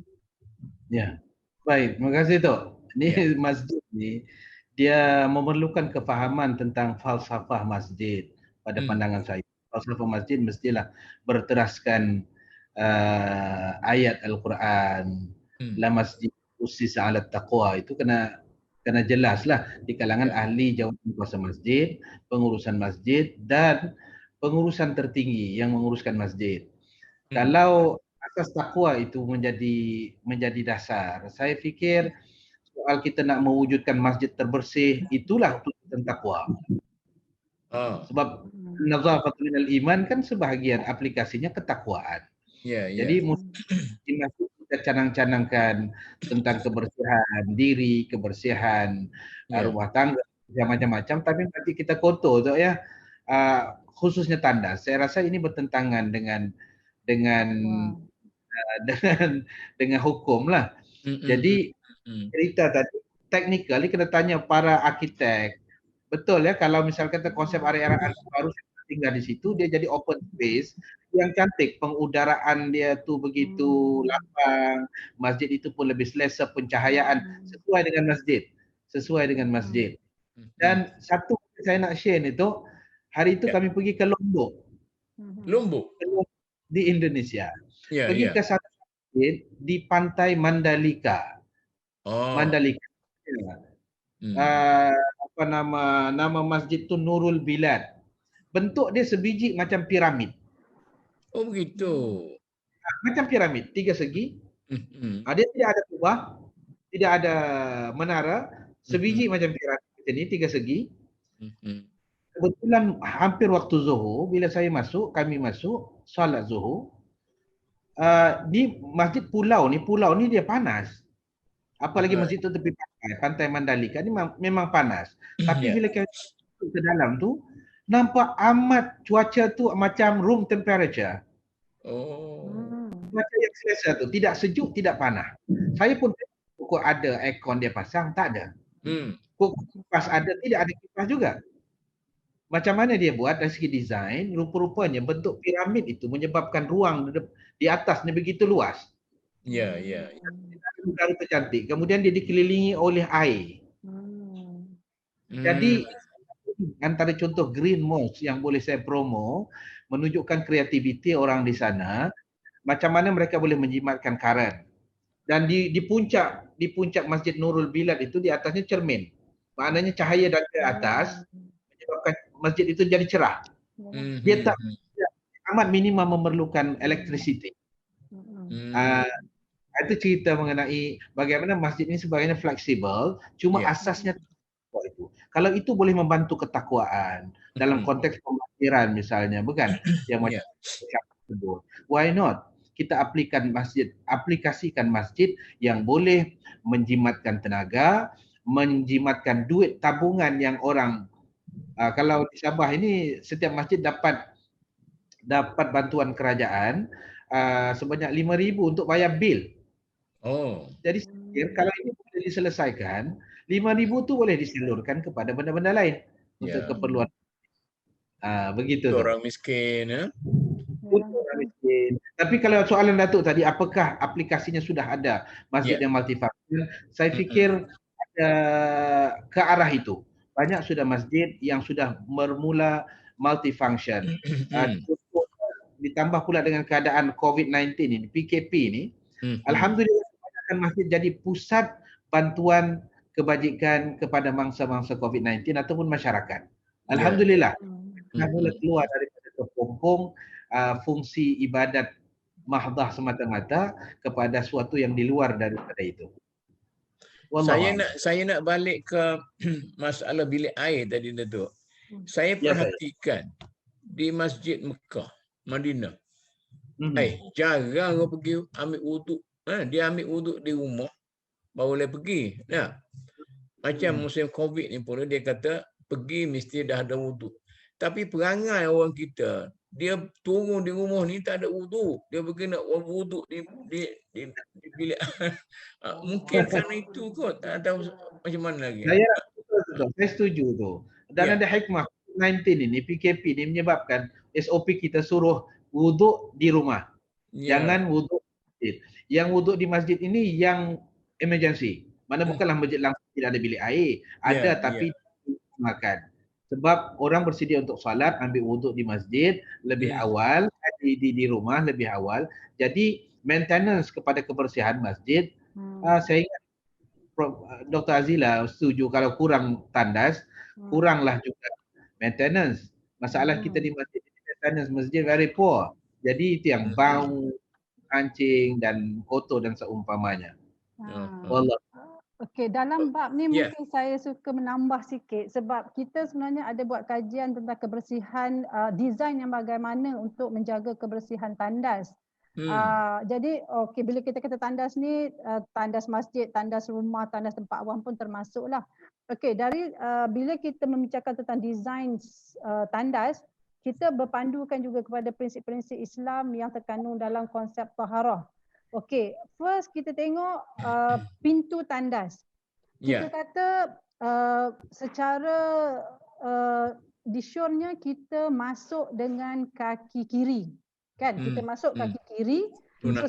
S2: Baik, terima kasih Tok. Ini masjid ni dia memerlukan kefahaman tentang falsafah masjid pada pandangan saya. Falsafah masjid mestilah berteraskan ayat Al-Quran, la masjid ussisa 'ala taqwa, itu kena jelaslah di kalangan ahli jawatan kuasa masjid, pengurusan masjid dan pengurusan tertinggi yang menguruskan masjid. Kalau asas takwa itu menjadi dasar, saya fikir soal kita nak mewujudkan masjid terbersih itulah tentang takwa. Sebab nazafat minal iman kan sebahagian aplikasinya ketakwaan. Jadi kita canang-canangkan tentang kebersihan diri, kebersihan rumah tangga, macam-macam, tapi nanti kita kotor tu ya, khususnya tandas. Saya rasa ini bertentangan dengan hukum lah. Jadi cerita tadi teknikal kena tanya para arkitek. Betul ya, kalau misalkan konsep area baru tinggal di situ, dia jadi open space yang cantik. Pengudaraan dia tu begitu lapang, masjid itu pun lebih selesa, pencahayaan sesuai dengan masjid. Sesuai dengan masjid. Dan satu saya nak share ni tu, hari itu kami pergi ke Lombok.
S1: Lombok
S2: Di Indonesia. Pergi ke satu masjid di pantai Mandalika. Mandalika. Apa nama masjid tu Nurul Bilad. Bentuk dia sebiji macam piramid.
S1: Oh begitu.
S2: Macam piramid, 3 segi. Dia tidak ada kubah, tidak ada menara, sebiji macam piramid macam ni, 3 segi. Kebetulan hampir waktu Zuhur, bila saya masuk, kami masuk solat Zuhur, di masjid pulau ni dia panas. Apalagi masjid tu tepi pantai Mandalika ni memang panas. Tapi bila kita masuk ke dalam tu, nampak amat cuaca tu macam room temperature. Cuaca yang selesa tu, tidak sejuk, tidak panas. Saya pun kok ada aircon dia pasang, tak ada. Kok kipas ada, tidak ada kipas juga. Macam mana dia buat dari segi desain, rupa-rupanya bentuk piramid itu menyebabkan ruang di atas ni begitu luas.
S1: Ya.
S2: Udara itu cantik. Kemudian dia dikelilingi oleh air. Jadi antara contoh green mosque yang boleh saya promo, menunjukkan kreativiti orang di sana, macam mana mereka boleh menjimatkan current. Dan di puncak Masjid Nurul Bilad itu di atasnya cermin. Maknanya cahaya dari atas menyebabkan masjid itu jadi cerah. Dia tak amat minimum memerlukan electricity. Itu cerita mengenai bagaimana masjid ini sebagainya fleksibel, cuma asasnya itu. Kalau itu boleh membantu ketakwaan dalam konteks pembelajaran misalnya, bukan? Yang macam tersebut. Why not? Kita aplikasikan masjid yang boleh menjimatkan tenaga, menjimatkan duit tabungan yang orang kalau di Sabah ini setiap masjid dapat bantuan kerajaan sebanyak 5,000 untuk bayar bil. Jadi kalau ini boleh diselesaikan, 5,000 tu boleh disalurkan kepada benda-benda lain untuk keperluan. Begitu tu.
S1: Orang miskin,
S2: Orang miskin. Tapi kalau soalan Datuk tadi, apakah aplikasinya sudah ada masjid yang multifunction? Saya fikir ada ke arah itu. Banyak sudah masjid yang sudah bermula multifunction. Ditambah pula dengan keadaan COVID-19 ini, PKP ini, alhamdulillah masjid jadi pusat bantuan kebajikan kepada mangsa-mangsa COVID-19 ataupun masyarakat. Alhamdulillah. Mula keluar daripada kepompong fungsi ibadat mahdah semata-mata kepada suatu yang di luar daripada itu.
S1: Saya nak balik ke masalah bilik air tadi Datuk. Saya perhatikan di Masjid Mekah, Madinah. Jarang orang pergi ambil wuduk. Dia ambil wuduk di rumah baru boleh pergi. Macam musim COVID ni pun dia kata pergi mesti dah ada wuduk. Tapi perangai orang kita, dia turun di rumah ni tak ada wuduk. Dia pergi nak wuduk di bilik. Mungkin kerana itu kot. Tak tahu macam mana lagi.
S2: Saya setuju tu. Dan ada hikmah 19 ini, PKP ni menyebabkan SOP kita suruh wuduk di rumah. Jangan wuduk di masjid. Yang wuduk di masjid ini yang emergency. Mana bukanlah masjid langsung tidak ada bilik air. Ada tapi makan. Sebab orang bersedia untuk salat, ambil wuduk di masjid lebih awal, di rumah lebih awal. Jadi maintenance kepada kebersihan masjid, saya ingat Dr. Azila setuju kalau kurang tandas, kuranglah juga maintenance. Masalah kita di masjid, maintenance masjid very poor. Jadi itu yang bau, kancing dan kotor dan seumpamanya. Wallah.
S4: Okey, dalam bab ni mungkin saya suka menambah sikit sebab kita sebenarnya ada buat kajian tentang kebersihan desain yang bagaimana untuk menjaga kebersihan tandas. Jadi bila kita kata tandas ni, tandas masjid, tandas rumah, tandas tempat awam pun termasuklah. Okey, dari bila kita membicarakan tentang desain tandas, kita berpandukan juga kepada prinsip-prinsip Islam yang terkandung dalam konsep taharah. Okey, first kita tengok pintu tandas. Kita kata secara di syurnya kita masuk dengan kaki kiri. Kan? Kita masuk kaki kiri. So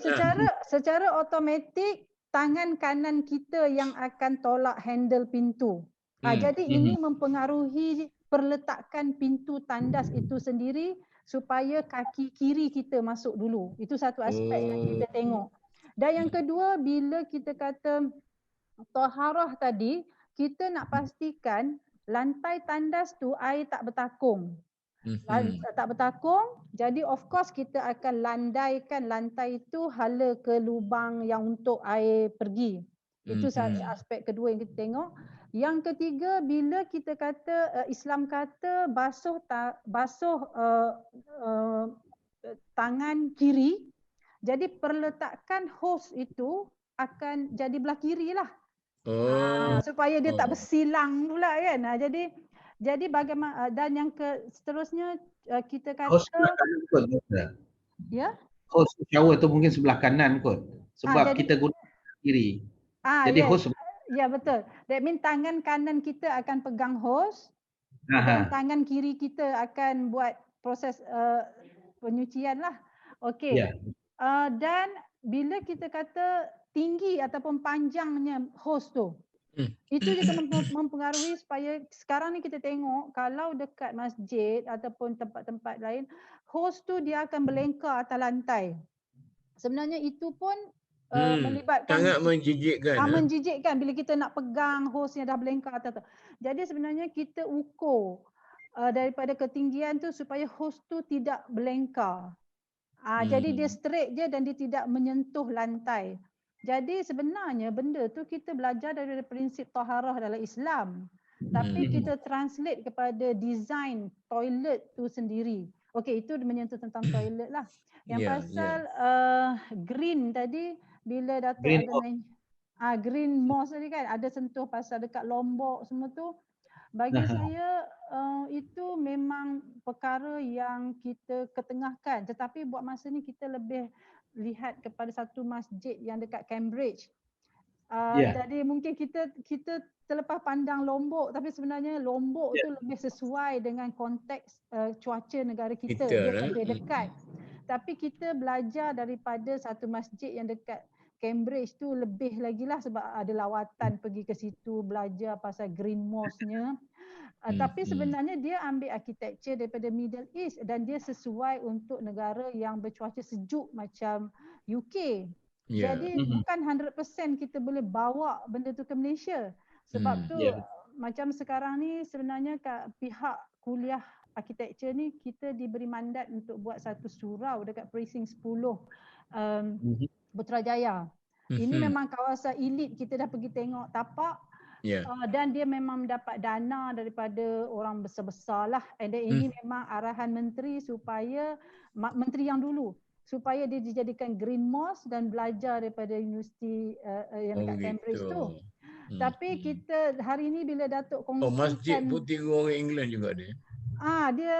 S4: secara automatik tangan kanan kita yang akan tolak handle pintu. Jadi ini mempengaruhi perletakan pintu tandas itu sendiri supaya kaki kiri kita masuk dulu. Itu satu aspek yang kita tengok. Dan yang kedua, bila kita kata taharah tadi, kita nak pastikan lantai tandas tu air tak bertakung. Tak bertakung, jadi of course kita akan landaikan lantai itu hala ke lubang yang untuk air pergi. Itu aspek kedua yang kita tengok. Yang ketiga, bila kita kata Islam kata basuh tangan kiri, jadi perletakan hos itu akan jadi belah kiri lah. Supaya dia tak bersilang pula kan. Jadi bagaimana, dan yang seterusnya kita kata
S2: hos sebelah kanan kot.
S4: Ya.
S2: Hos shower tu mungkin sebelah kanan kot. Sebab kita guna kiri. Jadi hos
S4: ya betul. That mean tangan kanan kita akan pegang hos dan tangan kiri kita akan buat proses penyucian lah. Okey. Dan bila kita kata tinggi ataupun panjangnya hos tu, itu juga mempengaruhi supaya sekarang ni kita tengok kalau dekat masjid ataupun tempat-tempat lain, hos tu dia akan berlengkar atas lantai. Sebenarnya itu pun melibatkan
S1: sangat menjijikkan.
S4: Menjijikkan bila kita nak pegang hosnya dah berlengkar atas tu. Jadi sebenarnya kita ukur daripada ketinggian tu supaya hos tu tidak berlengkar. Jadi dia straight je dan dia tidak menyentuh lantai. Jadi sebenarnya benda tu kita belajar dari prinsip taharah dalam Islam. Tapi kita translate kepada design toilet tu sendiri. Okey, itu menyentuh tentang toilet lah. Yang pasal green tadi, bila Datuk ada green moss tadi kan, ada sentuh pasal dekat Lombok semua tu. Bagi saya itu memang perkara yang kita ketengahkan. Tetapi buat masa ni kita lebih lihat kepada satu masjid yang dekat Cambridge. Jadi mungkin kita terlepas pandang Lombok, tapi sebenarnya Lombok tu lebih sesuai dengan konteks cuaca negara kita. Dia lebih dekat. Tapi kita belajar daripada satu masjid yang dekat Cambridge tu lebih lagi lah sebab ada lawatan pergi ke situ belajar pasal green moss-nya. Tapi sebenarnya dia ambil architecture daripada Middle East dan dia sesuai untuk negara yang bercuaca sejuk macam UK. Jadi bukan 100% kita boleh bawa benda tu ke Malaysia. Sebab tu macam sekarang ni sebenarnya pihak kuliah architecture ni kita diberi mandat untuk buat satu surau dekat precinct 10 Putrajaya. Ini memang kawasan elit, kita dah pergi tengok tapak. Dan dia memang mendapat dana daripada orang besar-besar lah. And then ini memang arahan menteri supaya, menteri yang dulu, supaya dia dijadikan green moss dan belajar daripada universiti yang dekat Cambridge tu. Tapi kita hari ni bila Datuk kongsikan
S1: masjid putih orang England juga dia.
S4: Dia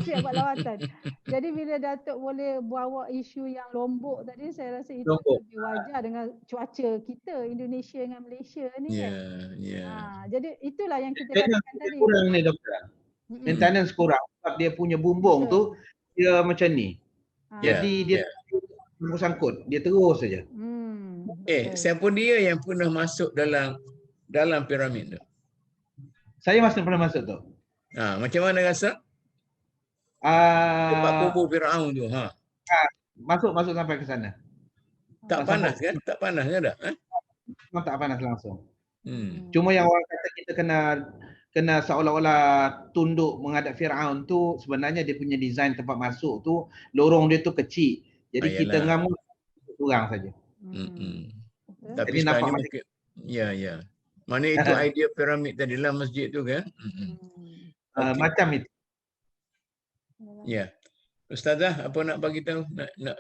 S4: siap buat lawatan. Jadi bila Datuk boleh bawa isu yang Lombok tadi, saya rasa itu lebih wajar dengan cuaca kita Indonesia dengan Malaysia ni kan. Jadi itulah yang kita katakan tadi.
S2: Kurang ni doktor. Maintenance kurang sebab dia punya bumbung tu dia macam ni. Jadi dia sangkut, dia terus saja.
S1: Siapa dia yang pernah masuk dalam piramid tu?
S2: Saya masih pernah masuk tu.
S1: Macam mana rasa? Tempat kubur Firaun tu.
S2: Masuk sampai ke sana.
S1: Tak panas kan? Tak panas kan tak?
S2: Memang tak panas langsung. Cuma yang orang kata kita kena seolah-olah tunduk menghadap Firaun tu, sebenarnya dia punya design tempat masuk tu, lorong dia tu kecil. Jadi kita ngamu kurang saja.
S1: Tapi sekarang ni mungkin mana itu idea piramid tadi dalam masjid tu kan?
S2: Macam itu.
S1: Ustazah, apa nak bagi tahu,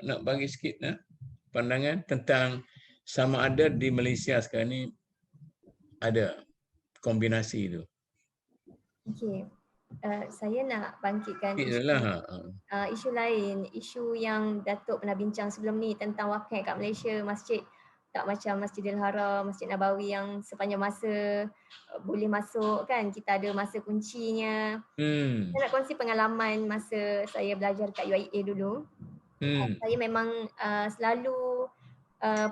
S1: nak bagi sikit pandangan tentang sama ada di Malaysia sekarang ni ada kombinasi itu.
S3: Okey. Saya nak bangkitkan isu lain, isu yang Datuk pernah bincang sebelum ni tentang wakaf kat Malaysia, masjid tak macam Masjidil Haram, Masjid Nabawi yang sepanjang masa boleh masuk kan, kita ada masa kuncinya. Saya nak kongsi pengalaman masa saya belajar kat UIA dulu. Saya memang selalu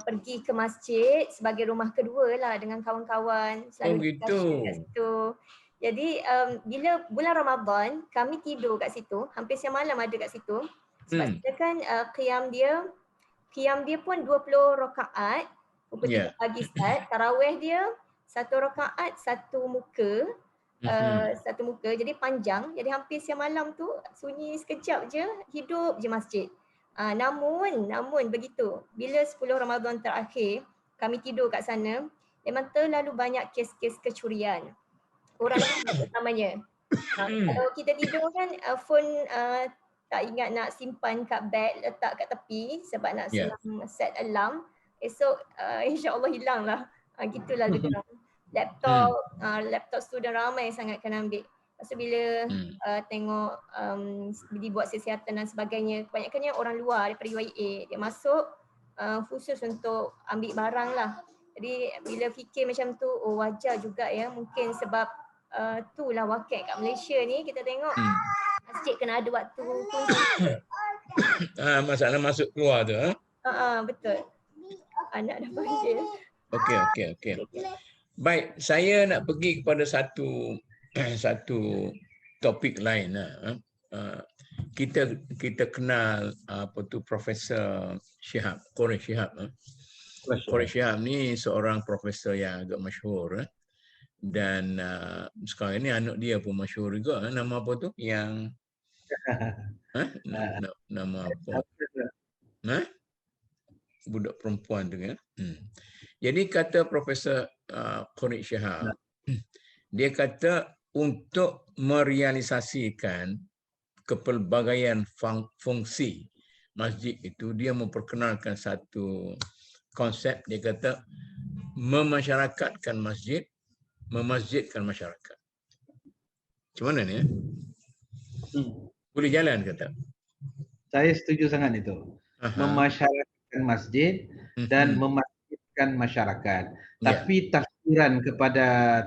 S3: pergi ke masjid sebagai rumah kedua lah dengan kawan-kawan. Selalu
S1: gitu.
S3: kat situ. Jadi bila bulan Ramadan, kami tidur kat situ, hampir siang malam ada kat situ. Sebab kita kan qiyam dia pun 20 rakaat, pukul 3 pagi start. Tarawih dia 1 rakaat, 1 muka. Satu muka, jadi panjang. Jadi hampir siang malam tu sunyi sekejap je, hidup je masjid. Namun begitu, bila 10 Ramadan terakhir kami tidur kat sana, memang terlalu banyak kes-kes kecurian. Orang utamanya. Kalau kita tidur kan, phone tak ingat nak simpan kat beg, letak kat tepi sebab nak senang set alarm. Esok insya-Allah hilang lah. Gitulah dia. Laptop student ramai sangat kena ambil. Lepas tu bila tengok dibuat siasatan dan sebagainya, kebanyakannya orang luar daripada UIA. Dia masuk khusus untuk ambil barang lah. Jadi bila fikir macam tu, oh wajar juga ya. Mungkin sebab itulah wakil kat Malaysia ni, kita tengok masjid kena ada waktu kunci.
S1: Masalah masuk keluar tu.
S3: Betul. Anak dah panggil.
S1: Okey. Baik, saya nak pergi kepada satu topik lain. Kita kenal Profesor Shihab, Quraish Shihab. Quraish Shihab ni seorang profesor yang agak masyhur. Dan sekarang ini anak dia pun masyhur juga. Nama apa tu? Yang nama apa? Budak perempuan tu kan. Jadi kata Profesor Quraish Shihab, dia kata untuk merealisasikan kepelbagaian fungsi masjid itu, dia memperkenalkan satu konsep. Dia kata memasyarakatkan masjid, memasjidkan masyarakat. Macam mana ni? Boleh jalan kata?
S2: Saya setuju sangat itu. Memasyarakatkan masjid dan memasjidkan masyarakat. Tapi tafsiran kepada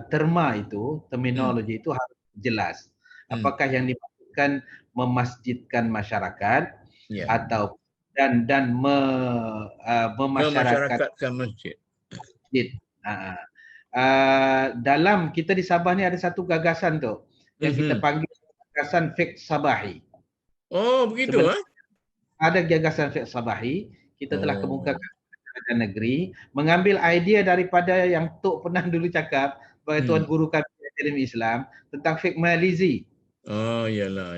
S2: terma itu, terminologi itu harus jelas. Apakah yang dimaksudkan memasjidkan masyarakat atau dan memasyarakatkan masjid. Dalam kita di Sabah ni ada satu gagasan tu yang kita panggil gagasan fiqh sabahi.
S1: Oh, begitu
S2: Ada gagasan fiqh sabahi, kita telah kemukakan kerajaan negeri, mengambil idea daripada yang Tok pernah dulu cakap sebagai tuan guru kami Akademi Islam tentang fiqh Malizi.
S1: Yalah.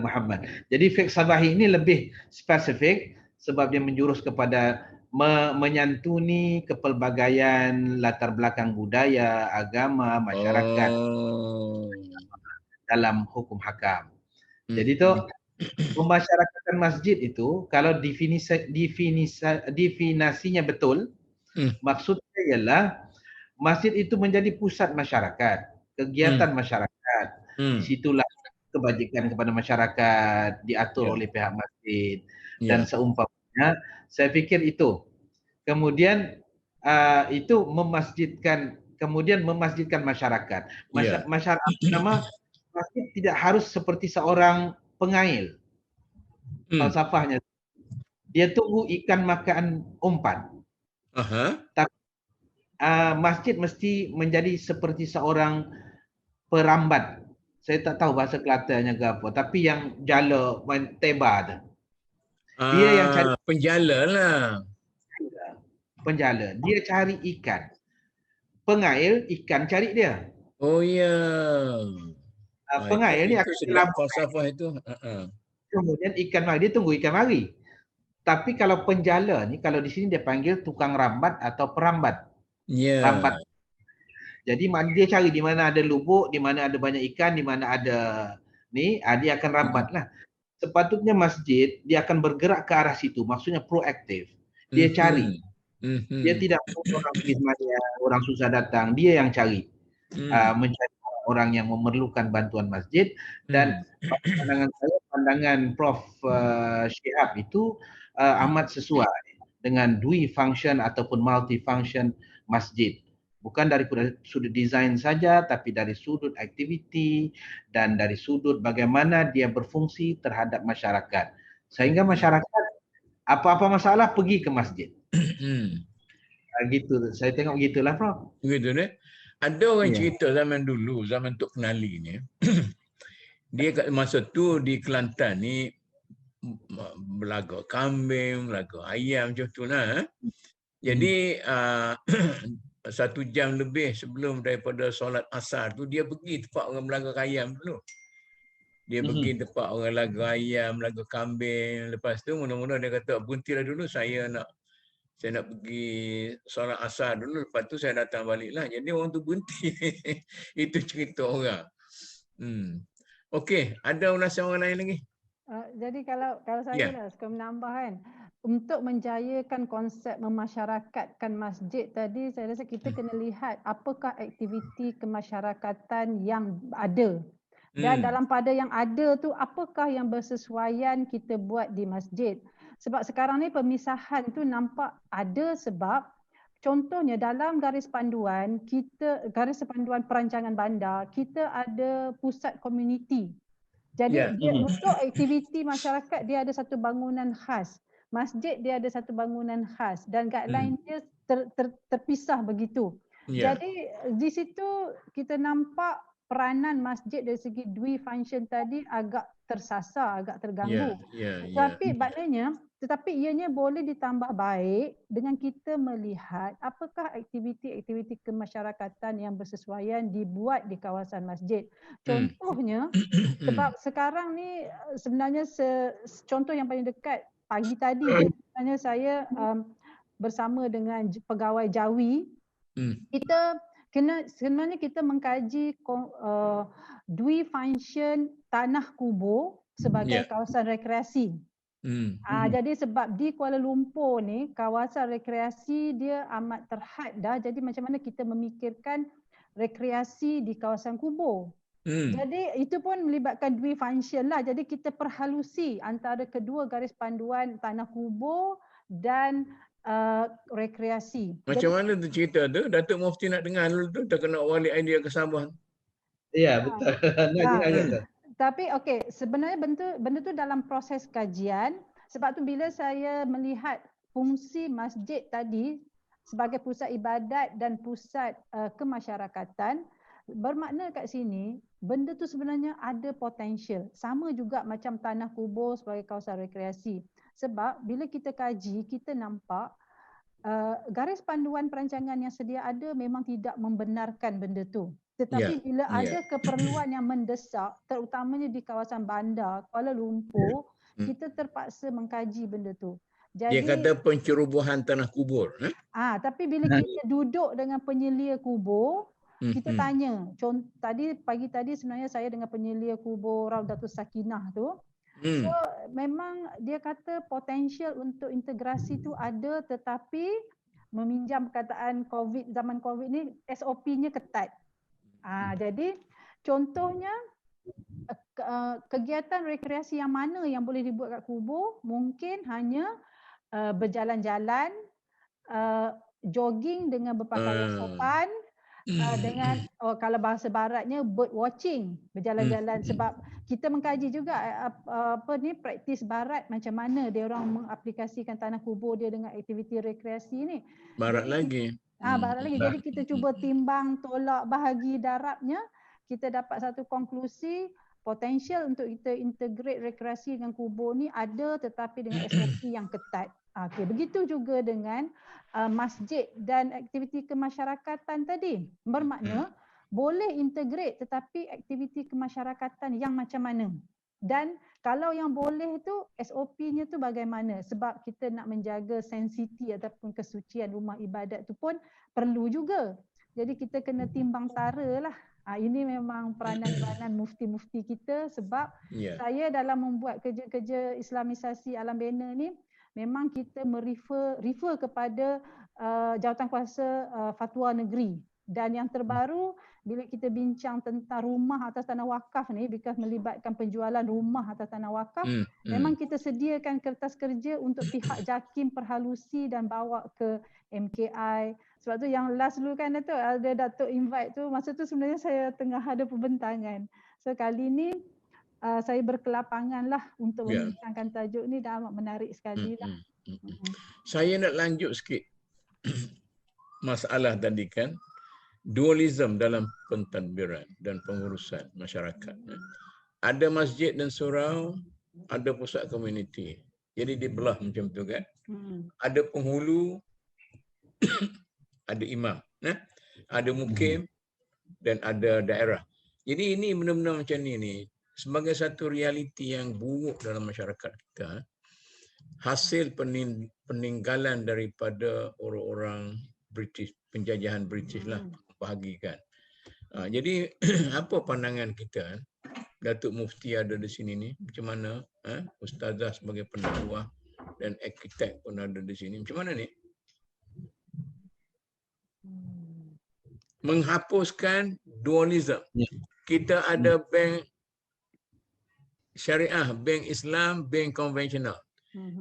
S2: Muhammad. Jadi fiqh sabahi ini lebih spesifik sebab dia menjurus kepada menyantuni kepelbagaian latar belakang budaya, agama, masyarakat dalam hukum hakam. Jadi tu memasyarakatkan masjid itu kalau definisinya betul, maksudnya ialah masjid itu menjadi pusat masyarakat, kegiatan masyarakat. Di situlah kebajikan kepada masyarakat diatur oleh pihak masjid dan seumpamanya. Saya fikir itu. Kemudian itu memasjidkan masyarakat. Masyarakat nama masjid tidak harus seperti seorang pengail. Falsafahnya dia tunggu ikan makan umpan. Tapi masjid mesti menjadi seperti seorang perambat. Saya tak tahu bahasa Kelantannya ke apa, tapi yang jala main teba. Dia yang cari
S1: penjala lah.
S2: Penjala, dia cari ikan. Pengail, ikan cari dia.
S1: Oh ya.
S2: Pengail ni akan
S1: sedap falsafah itu.
S2: Kemudian ikan mari, dia tunggu ikan mari. Tapi kalau penjala ni, kalau di sini dia panggil tukang rambat atau perambat. Rambat. Jadi dia cari di mana ada lubuk, di mana ada banyak ikan, di mana ada ni, dia akan rambat lah. Sepatutnya masjid dia akan bergerak ke arah situ, maksudnya proaktif. Dia cari. Dia tidak orang khidmatnya, orang susah datang, dia yang cari. Mencari orang yang memerlukan bantuan masjid. Dan pandangan saya, pandangan Prof Shihab itu amat sesuai dengan dui function ataupun multi-function masjid. Bukan dari sudut desain saja, tapi dari sudut aktiviti dan dari sudut bagaimana dia berfungsi terhadap masyarakat. Sehingga masyarakat apa-apa masalah pergi ke masjid. Gitu, saya tengok gitulah Prof.
S1: Begitu deh. Ada orang cerita zaman dulu, zaman Tok Kenali ni. Dia kat masa tu di Kelantan ni belaga kambing, belaga ayam macam tu lah. Jadi 1 jam lebih sebelum daripada solat asar tu dia pergi tempat orang belaga ayam dulu. Dia pergi tempat orang belaga ayam, belaga kambing. Lepas tu mula-mula dia kata berhentilah dulu, saya nak pergi solat asar dulu, lepas tu saya datang baliklah. Jadi orang tu berhenti. Itu cerita orang. Okey, ada ulasan orang lain lagi?
S4: Jadi kalau saya lah suka menambah kan, untuk menjayakan konsep memasyarakatkan masjid tadi, saya rasa kita kena lihat apakah aktiviti kemasyarakatan yang ada. Dan dalam pada yang ada tu, apakah yang bersesuaian kita buat di masjid. Sebab sekarang ni pemisahan tu nampak ada sebab contohnya dalam garis panduan perancangan bandar, kita ada pusat komuniti. Jadi dia untuk aktiviti masyarakat dia ada satu bangunan khas. Masjid dia ada satu bangunan khas dan guideline dia terpisah begitu. Jadi di situ kita nampak peranan masjid dari segi dui function tadi agak tersasar, agak terganggu. Tetapi ianya boleh ditambah baik dengan kita melihat apakah aktiviti-aktiviti kemasyarakatan yang bersesuaian dibuat di kawasan masjid. Contohnya, sebab sekarang ni sebenarnya contoh yang paling dekat pagi tadi sebenarnya saya bersama dengan pegawai Jawi, sebenarnya kita mengkaji dui function tanah kubur sebagai kawasan rekreasi. Jadi sebab di Kuala Lumpur ni kawasan rekreasi dia amat terhad dah, jadi macam mana kita memikirkan rekreasi di kawasan kubur. Jadi itu pun melibatkan dui function lah. Jadi kita perhalusi antara kedua garis panduan tanah kubur dan rekreasi.
S1: Macam mana tu cerita tu? Datuk Mufti nak dengar dulu tu, tak kena wali idea ke Sabah.
S2: Ya, betul.
S4: Tapi okey, sebenarnya benda tu dalam proses kajian. Sebab tu bila saya melihat fungsi masjid tadi sebagai pusat ibadat dan pusat kemasyarakatan, bermakna kat sini benda tu sebenarnya ada potensial. Sama juga macam tanah kubur sebagai kawasan rekreasi. Sebab bila kita kaji, kita nampak garis panduan perancangan yang sedia ada memang tidak membenarkan benda tu. Tetapi bila ada keperluan yang mendesak, terutamanya di kawasan bandar Kuala Lumpur, kita terpaksa mengkaji benda tu.
S1: Jadi, dia kata pencerobohan tanah kubur.
S4: Tapi bila kita duduk dengan penyelia kubur, kita tanya. Pagi tadi sebenarnya saya dengan penyelia kubur Raudatul Sakinah tu. So memang dia kata potensial untuk integrasi tu ada, tetapi meminjam perkataan zaman COVID ni SOP-nya ketat. Jadi contohnya kegiatan rekreasi yang mana yang boleh dibuat kat kubur mungkin hanya berjalan-jalan, jogging dengan berpakaian sopan, dengan kalau bahasa baratnya bird watching, berjalan-jalan. Sebab kita mengkaji juga praktis barat macam mana dia orang mengaplikasikan tanah kubur dia dengan aktiviti rekreasi ni.
S1: Barat lagi.
S4: Barat lagi. Jadi kita cuba timbang tolak bahagi darabnya, kita dapat satu konklusi potensial untuk kita integrate rekreasi dengan kubur ni ada, tetapi dengan SOP yang ketat. Begitu juga dengan masjid dan aktiviti kemasyarakatan tadi. Bermakna boleh integrate, tetapi aktiviti kemasyarakatan yang macam mana? Dan kalau yang boleh tu SOP-nya tu bagaimana? Sebab kita nak menjaga sensiti ataupun kesucian rumah ibadat tu pun perlu juga. Jadi kita kena timbang tara lah. Ini memang peranan-peranan mufti-mufti kita, sebab saya dalam membuat kerja-kerja Islamisasi alam bina ni memang kita refer kepada Jawatankuasa Fatwa Negeri. Dan yang terbaru, bila kita bincang tentang rumah atas tanah wakaf ni, because melibatkan penjualan rumah atas tanah wakaf, memang kita sediakan kertas kerja untuk pihak JAKIM perhalusi dan bawa ke MKI. Sebab tu yang last dulu kan Datuk, ada Datuk invite tu, masa tu sebenarnya saya tengah ada pembentangan. So kali ni saya berkelapangan lah untuk membincangkan tajuk ni, dan amat menarik sekali lah.
S1: Saya nak lanjut sikit masalah tadi kan, dualism dalam pentadbiran dan pengurusan masyarakat. Ada masjid dan surau, ada pusat komuniti. Jadi dibelah macam tu kan. Ada penghulu, ada imam, ada mukim dan ada daerah. Jadi ini benar-benar macam ni sebagai satu realiti yang buruk dalam masyarakat kita. Hasil peninggalan daripada orang-orang British, penjajahan British lah, bahagikan. Jadi apa pandangan kita? Datuk Mufti ada di sini ni, macam mana? Ustazah sebagai pendakwah dan arkitek pun ada di sini. Macam mana ni? Menghapuskan dualism. Kita ada bank syariah, bank Islam, bank konvensional.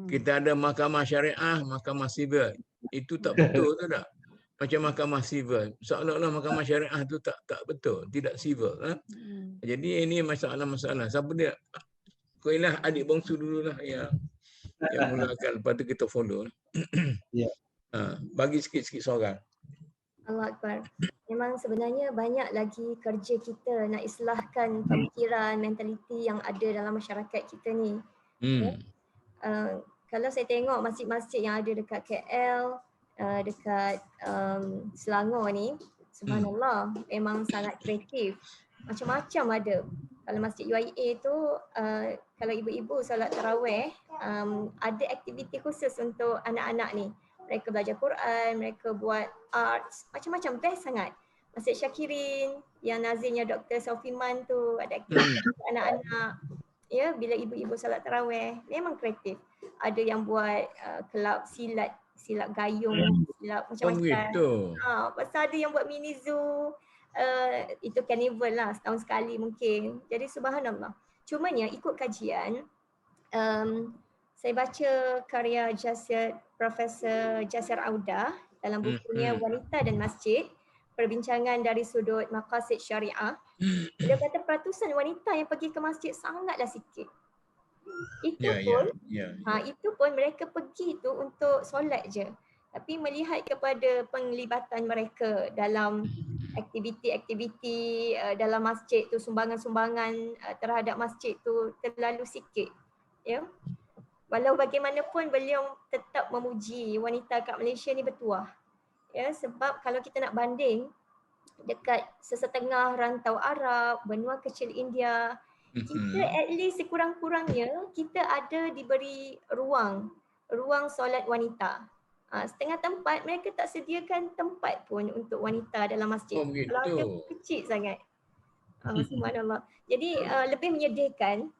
S1: Kita ada mahkamah syariah, mahkamah sivil. Itu tak betul tu tak? Macam mahkamah sivil, seolah-olah mahkamah syariah tu tak betul, tidak sivil. Jadi ini masalah-masalah. Siapa dia? Koilah adik bongsu dululah yang mulakan, lepas tu kita follow. Bagi sikit-sikit soalan.
S3: Allah Akbar. Memang sebenarnya banyak lagi kerja kita nak islahkan pemikiran, mentaliti yang ada dalam masyarakat kita ni. Kalau saya tengok masjid-masjid yang ada dekat KL, dekat Selangor ni, subhanallah, memang sangat kreatif. Macam-macam ada. Kalau masjid UIA tu, kalau ibu-ibu solat tarawih, ada aktiviti khusus untuk anak-anak ni. Mereka belajar Quran, mereka buat arts, macam-macam, best sangat. Masjid Syakirin, yang nazirnya Dr. Saufiman tu, ada aktiviti untuk anak-anak. Ya, bila ibu-ibu solat tarawih, memang kreatif. Ada yang buat kelab silat gayung, silap macam-macam. Pasal ada yang buat mini zoo, itu carnival lah, setahun sekali mungkin. Jadi subhanallah. Cumanya ikut kajian, saya baca karya Profesor Jasir Audah dalam bukunya Wanita dan Masjid, perbincangan dari sudut maqasid syariah. Dia kata peratusan wanita yang pergi ke masjid sangatlah sikit. Itu pun mereka pergi tu untuk solat je. Tapi melihat kepada penglibatan mereka dalam aktiviti-aktiviti dalam masjid tu, sumbangan-sumbangan terhadap masjid tu terlalu sikit. Ya. Walau bagaimanapun beliau tetap memuji wanita kat Malaysia ni bertuah. Ya, sebab kalau kita nak banding dekat sesetengah rantau Arab, benua kecil India, kita at least sekurang-kurangnya kita ada diberi ruang solat wanita. Setengah tempat mereka tak sediakan tempat pun untuk wanita dalam masjid. Kalau kecil sangat. Subhanallah. Jadi lebih menyedihkan,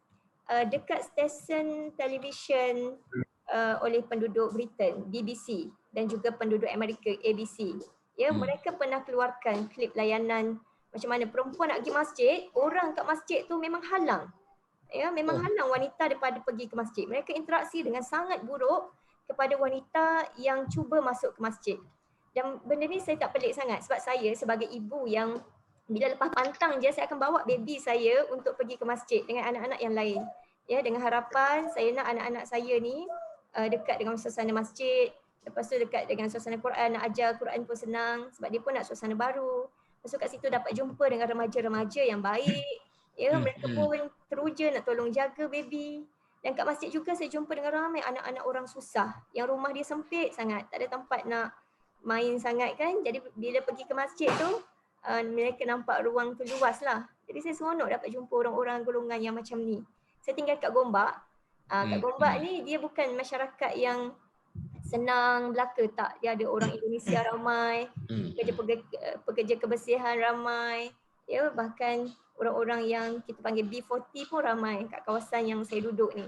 S3: dekat stesen televisyen oleh penduduk Britain, BBC, dan juga penduduk Amerika, ABC. Ya, mereka pernah keluarkan klip layanan macam mana perempuan nak pergi masjid, orang kat masjid tu memang halang. Ya, memang halang wanita daripada pergi ke masjid. Mereka interaksi dengan sangat buruk kepada wanita yang cuba masuk ke masjid. Dan benda ni saya tak pelik sangat sebab saya sebagai ibu yang bila lepas pantang je saya akan bawa baby saya untuk pergi ke masjid dengan anak-anak yang lain. Ya, dengan harapan saya nak anak-anak saya ni dekat dengan suasana masjid, lepas tu dekat dengan suasana Quran, nak ajar Quran pun senang sebab dia pun nak suasana baru. Lepas tu kat situ dapat jumpa dengan remaja-remaja yang baik. Ya, mereka pun teruja nak tolong jaga baby. Dan kat masjid juga saya jumpa dengan ramai anak-anak orang susah yang rumah dia sempit sangat, tak ada tempat nak main sangat kan. Jadi bila pergi ke masjid tu, mereka nampak ruang tu luas lah. Jadi saya seronok dapat jumpa orang-orang golongan yang macam ni. Saya tinggal kat Gombak. Kat Gombak ni dia bukan masyarakat yang senang belaka, tak. Dia ada orang Indonesia ramai, pekerja kebersihan ramai, ya, bahkan orang-orang yang kita panggil B40 pun ramai kat kawasan yang saya duduk ni.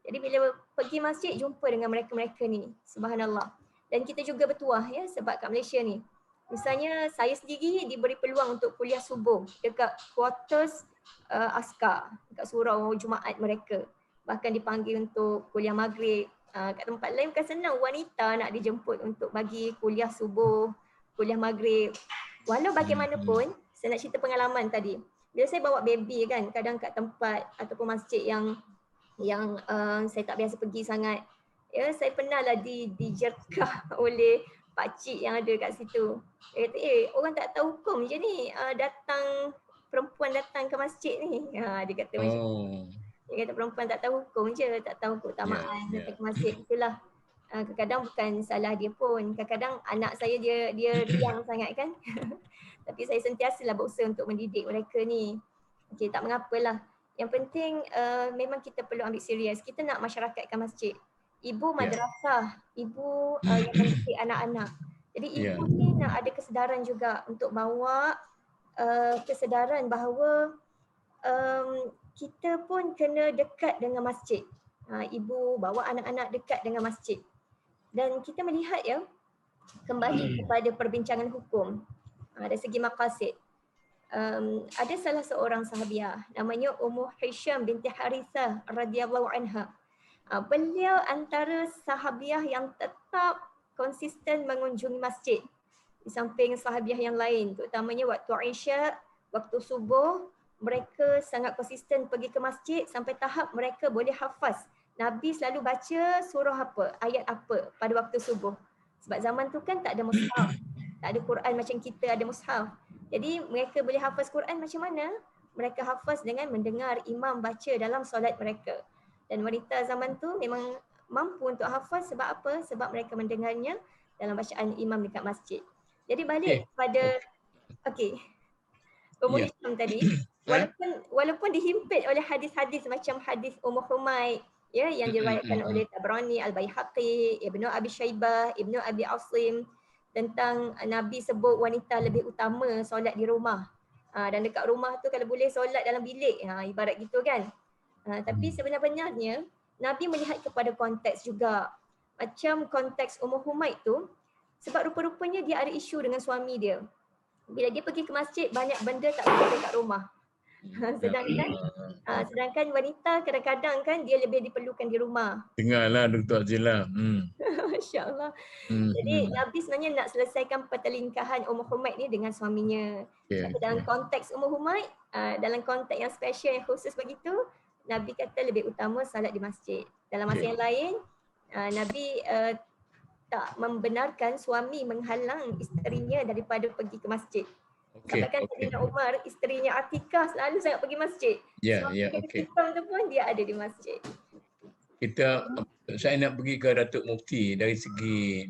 S3: Jadi bila pergi masjid jumpa dengan mereka-mereka ni, subhanallah. Dan kita juga bertuah ya, sebab kat Malaysia ni Misalnya saya sendiri diberi peluang untuk kuliah subuh dekat quarters askar, dekat surau Jumaat mereka. Bahkan dipanggil untuk kuliah maghrib. Kat tempat lain bukan senang wanita nak dijemput untuk bagi kuliah subuh, kuliah maghrib. Walau bagaimanapun, saya nak cerita pengalaman tadi. Bila saya bawa baby kan, kadang kat tempat ataupun masjid yang saya tak biasa pergi sangat, ya, saya pernah lah dijerkah oleh pakcik yang ada kat situ. Dia kata, orang tak tahu hukum je ni, perempuan datang ke masjid ni. Dia kata macam tu. Dia kata perempuan tak tahu hukum je, tak tahu keutamaan datang ke masjid. Itulah. Kadang-kadang bukan salah dia pun. Kadang-kadang anak saya dia riang sangat kan. Tapi saya sentiasalah berusaha untuk mendidik mereka ni. Okey, tak mengapalah. Yang penting memang kita perlu ambil serius. Kita nak masyarakatkan masjid. Ibu madrasah, ibu yang mendidik anak-anak. Jadi ibu ni nak ada kesedaran juga untuk bawa kesedaran bahawa kita pun kena dekat dengan masjid. Ibu bawa anak-anak dekat dengan masjid. Dan kita melihat ya, kembali kepada perbincangan hukum dari segi maqasid. Ada salah seorang sahabiah namanya Ummu Hisham binti Harithah radhiyallahu anha. Beliau antara sahabiah yang tetap konsisten mengunjungi masjid di samping sahabiah yang lain, terutamanya waktu Isya, waktu subuh, mereka sangat konsisten pergi ke masjid sampai tahap mereka boleh hafaz. Nabi selalu baca surah apa, ayat apa pada waktu subuh. Sebab zaman tu kan tak ada mushaf, tak ada Quran macam kita ada mushaf. Jadi mereka boleh hafaz Quran macam mana? Mereka hafaz dengan mendengar imam baca dalam solat mereka. Dan wanita zaman tu memang mampu untuk hafaz sebab apa? Sebab mereka mendengarnya dalam bacaan imam dekat masjid. Jadi balik pada Ummu Hisham tadi, walaupun dihimpit oleh hadis-hadis macam hadis Ummu Humaid ya yang diriwayatkan oleh Tabrani, Al-Baihaqi, Ibnu Abi Syaibah, Ibnu Abi Asim tentang Nabi sebut wanita lebih utama solat di rumah. Dan dekat rumah tu kalau boleh solat dalam bilik, ibarat gitu kan. Tapi sebenarnya Nabi melihat kepada konteks juga. Macam konteks Ummu Humaid tu, sebab rupa-rupanya dia ada isu dengan suami dia. Bila dia pergi ke masjid, banyak benda tak boleh dekat rumah. Sedangkan wanita kadang-kadang kan dia lebih diperlukan di rumah.
S1: Dengarlah Dr. Azila.
S3: Masya-Allah. Jadi Nabi sebenarnya nak selesaikan pertelingkahan Ummu Humaid ni dengan suaminya. Dalam konteks Ummu Humaid, dalam konteks yang special yang khusus begitu, Nabi kata lebih utama salat di masjid. Dalam masa yang lain, Nabi tak membenarkan suami menghalang isterinya daripada pergi ke masjid. Sebab kan Sayyidina Umar, isterinya Atikah selalu sangat pergi masjid. Suami tu pun dia ada di masjid.
S1: Saya nak pergi ke Datuk Mufti dari segi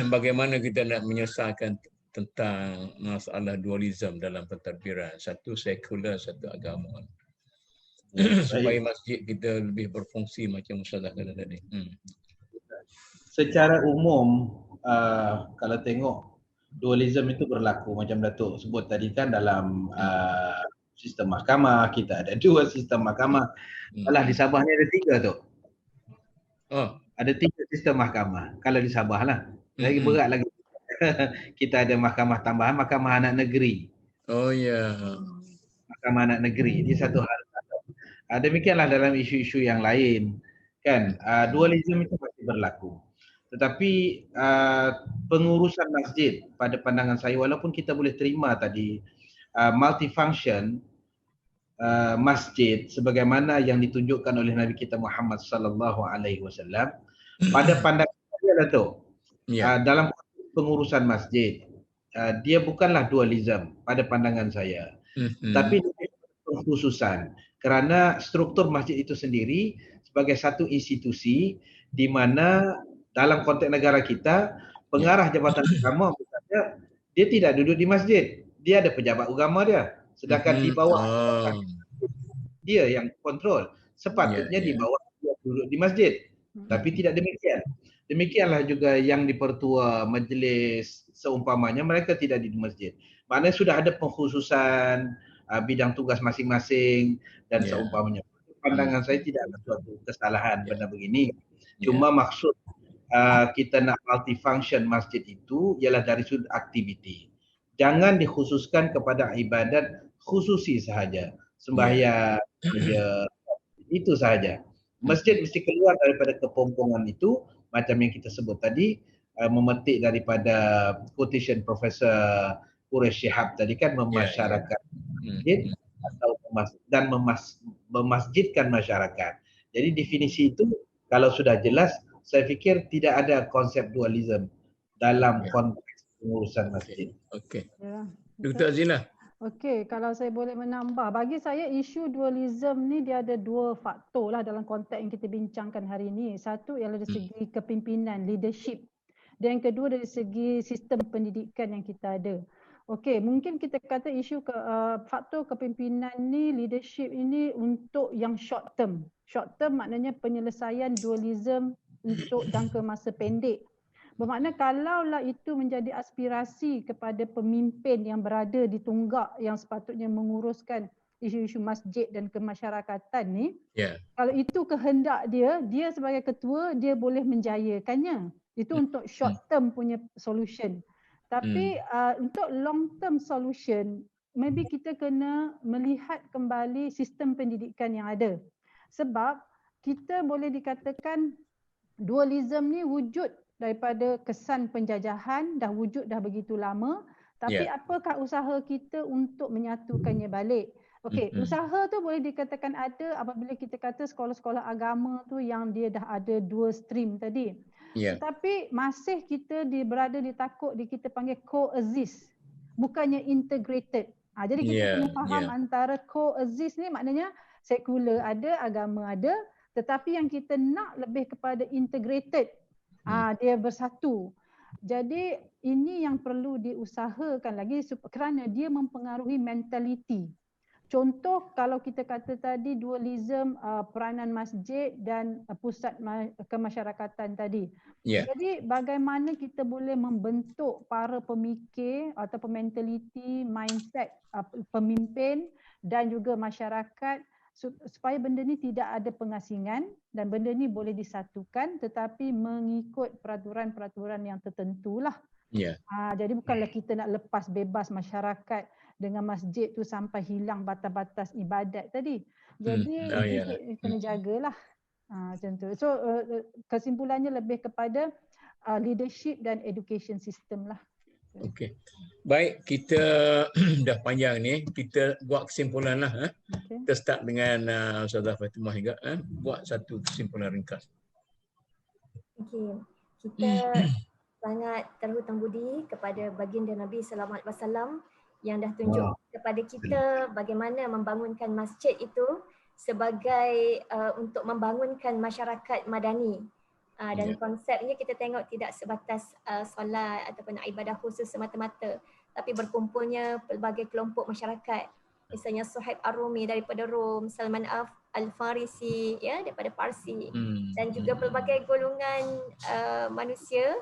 S1: bagaimana kita nak menyelesaikan tentang masalah dualisme dalam pentadbiran. Satu sekular, satu agama. Supaya masjid kita lebih berfungsi macam Ustazah kata tadi.
S2: Secara umum, kalau tengok dualisme itu berlaku macam Datuk sebut tadi kan dalam sistem mahkamah, kita ada 2 sistem mahkamah. Malah di Sabah ni ada 3 tu. Ada 3 sistem mahkamah. Kalau di Sabah lah. Lagi berat lagi. Kita ada mahkamah tambahan, mahkamah anak negeri. Mahkamah anak negeri. Ini satu hal. Demikianlah dalam isu-isu yang lain. Kan, dualisme itu masih berlaku. Tetapi pengurusan masjid pada pandangan saya, walaupun kita boleh terima tadi multifunction masjid sebagaimana yang ditunjukkan oleh Nabi kita Muhammad sallallahu alaihi wasallam, pada pandangan saya lah tu. Dalam pengurusan masjid, dia bukanlah dualisme pada pandangan saya. Tapi pengkhususan kerana struktur masjid itu sendiri sebagai satu institusi di mana dalam konteks negara kita, pengarah jabatan agama misalnya, dia tidak duduk di masjid. Dia ada pejabat agama dia. Sedangkan di bawah dia yang kontrol. Sepatutnya di bawah dia duduk di masjid. Tapi tidak demikian. Demikianlah juga yang dipertua majlis seumpamanya, mereka tidak di masjid. Maknanya sudah ada pengkhususan bidang tugas masing-masing dan seumpamanya. Pandangan saya tidak ada suatu kesalahan benda begini. Cuma maksud kita nak multifunction masjid itu ialah dari sudut aktiviti. Jangan dikhususkan kepada ibadat khususi sahaja. Sembahyang, itu sahaja. Masjid mesti keluar daripada kepompongan itu, macam yang kita sebut tadi, memetik daripada quotation Profesor Quraish Shihab tadi kan, memasyarakat masjid atau memasjidkan masyarakat. Jadi definisi itu kalau sudah jelas, saya fikir tidak ada konsep dualism dalam konteks pengurusan masjid.
S1: Okey. Dr. Azila.
S4: Okey, kalau saya boleh menambah, bagi saya isu dualism ni dia ada dua faktor lah dalam konteks yang kita bincangkan hari ini. Satu ialah dari segi kepimpinan, leadership. Dan yang kedua dari segi sistem pendidikan yang kita ada. Okey, mungkin kita kata isu faktor kepimpinan ni, leadership ini untuk yang short term. Short term maknanya penyelesaian dualism untuk jangka masa pendek. Bermakna kalaulah itu menjadi aspirasi kepada pemimpin yang berada di tunggak yang sepatutnya menguruskan isu-isu masjid dan kemasyarakatan ni, kalau itu kehendak dia, dia sebagai ketua, dia boleh menjayakannya. Itu untuk short term punya solution. Tapi untuk long term solution, maybe kita kena melihat kembali sistem pendidikan yang ada. Sebab kita boleh dikatakan dualism ni wujud daripada kesan penjajahan, dah wujud dah begitu lama, tapi apakah usaha kita untuk menyatukannya balik? Okey, usaha tu boleh dikatakan ada apabila kita kata sekolah-sekolah agama tu yang dia dah ada dua stream tadi. Tapi masih kita berada di takut kita panggil coexist, bukannya integrated. Jadi kita kena faham antara coexist ni maknanya sekular ada, agama ada, tetapi yang kita nak lebih kepada integrated. Dia bersatu. Jadi ini yang perlu diusahakan lagi kerana dia mempengaruhi mentaliti. Contoh kalau kita kata tadi dualism peranan masjid dan pusat kemasyarakatan tadi. Jadi bagaimana kita boleh membentuk para pemikir atau mentaliti, mindset pemimpin dan juga masyarakat supaya benda ni tidak ada pengasingan dan benda ni boleh disatukan tetapi mengikut peraturan-peraturan yang tertentulah. Jadi bukanlah kita nak lepas bebas masyarakat dengan masjid tu sampai hilang batas-batas ibadat tadi. Jadi kena jagalah. Macam tu. So kesimpulannya lebih kepada leadership dan education system lah.
S1: Okey. Baik, kita dah panjang ni, kita buat kesimpulan lah. Kita start dengan Ustazah Fatimah juga. Buat satu kesimpulan ringkas.
S3: Okey. Kita sangat terhutang budi kepada baginda Nabi sallallahu alaihi wasallam yang dah tunjuk kepada kita bagaimana membangunkan masjid itu sebagai untuk membangunkan masyarakat madani. Dan konsepnya kita tengok tidak sebatas solat ataupun ibadah khusus semata-mata, tapi berkumpulnya pelbagai kelompok masyarakat. Misalnya Suhaib Ar-Rumi daripada Rom, Salman Al-Farisi daripada Parsi, dan juga pelbagai golongan manusia,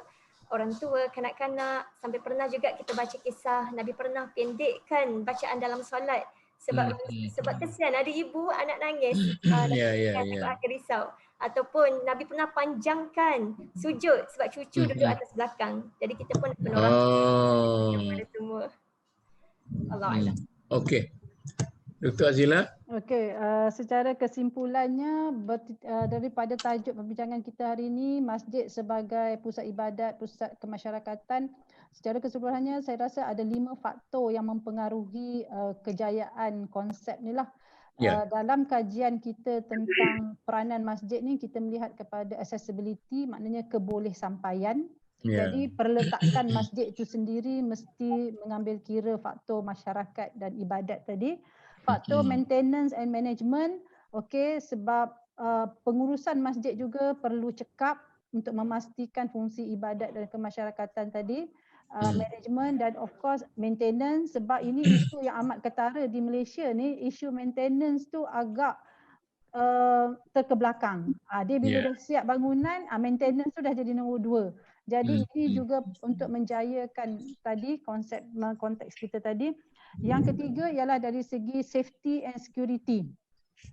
S3: orang tua, kanak-kanak, sampai pernah juga kita baca kisah Nabi pernah pendekkan bacaan dalam solat sebab kesian ada ibu anak nangis, akan risau. Ataupun Nabi pernah panjangkan sujud sebab cucu duduk atas belakang. Jadi kita pun penolong kepada semua. Allah Alam.
S1: Okey. Dr. Azila.
S4: Okey, secara kesimpulannya daripada tajuk perbincangan kita hari ini, masjid sebagai pusat ibadat, pusat kemasyarakatan, secara kesimpulannya saya rasa ada 5 faktor yang mempengaruhi kejayaan konsep ni lah. Dalam kajian kita tentang peranan masjid ni, kita melihat kepada accessibility, maknanya kebolehsampaian. Jadi perletakan masjid itu sendiri mesti mengambil kira faktor masyarakat dan ibadat tadi. Faktor maintenance and management, sebab pengurusan masjid juga perlu cekap untuk memastikan fungsi ibadat dan kemasyarakatan tadi. Management dan of course maintenance, sebab ini isu yang amat ketara di Malaysia ni. Isu maintenance tu agak terkebelakang. Dia bila dah siap bangunan, maintenance tu dah jadi nombor 2. Jadi ini juga untuk menjayakan tadi konteks kita tadi. Yang ketiga ialah dari segi safety and security.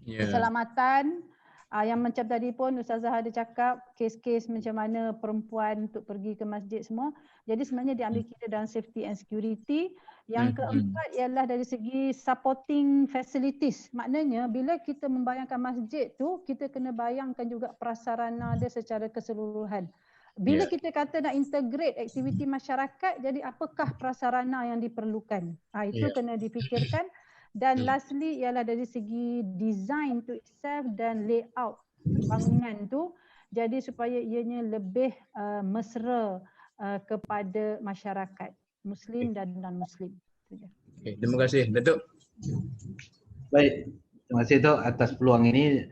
S4: Keselamatan, Yang macam tadi pun Ustazah ada cakap kes-kes macam mana perempuan untuk pergi ke masjid semua. Jadi sebenarnya diambil kira dalam safety and security. Yang keempat ialah dari segi supporting facilities. Maknanya bila kita membayangkan masjid tu, kita kena bayangkan juga prasarana dia secara keseluruhan. Bila kita kata nak integrate aktiviti masyarakat, jadi apakah prasarana yang diperlukan? Itu kena difikirkan. Dan lastly ialah dari segi design to itself dan layout bangunan tu, jadi supaya ianya lebih mesra kepada masyarakat Muslim dan non-Muslim.
S1: Okay, terima kasih Datuk.
S2: Baik, terima kasih Datuk atas peluang ini.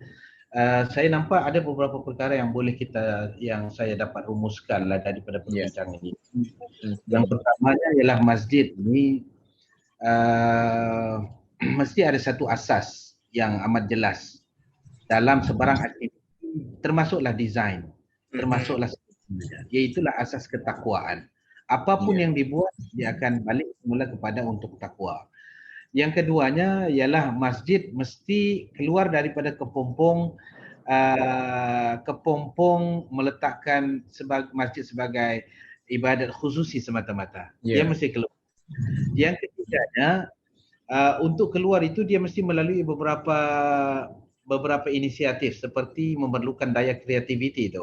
S2: Saya nampak ada beberapa perkara yang saya dapat rumuskan lah daripada perbincangan ini. Yang pertamanya ialah masjid ini mesti ada satu asas yang amat jelas dalam sebarang aktiviti, termasuklah desain, termasuklah iaitulah asas ketakwaan. Apapun yang dibuat, dia akan balik semula kepada untuk takwa. Yang keduanya ialah masjid mesti keluar daripada kepompong meletakkan masjid sebagai ibadat khususi semata-mata. Dia mesti keluar. Yang ketiganya, untuk keluar itu dia mesti melalui beberapa inisiatif seperti memerlukan daya kreativiti itu.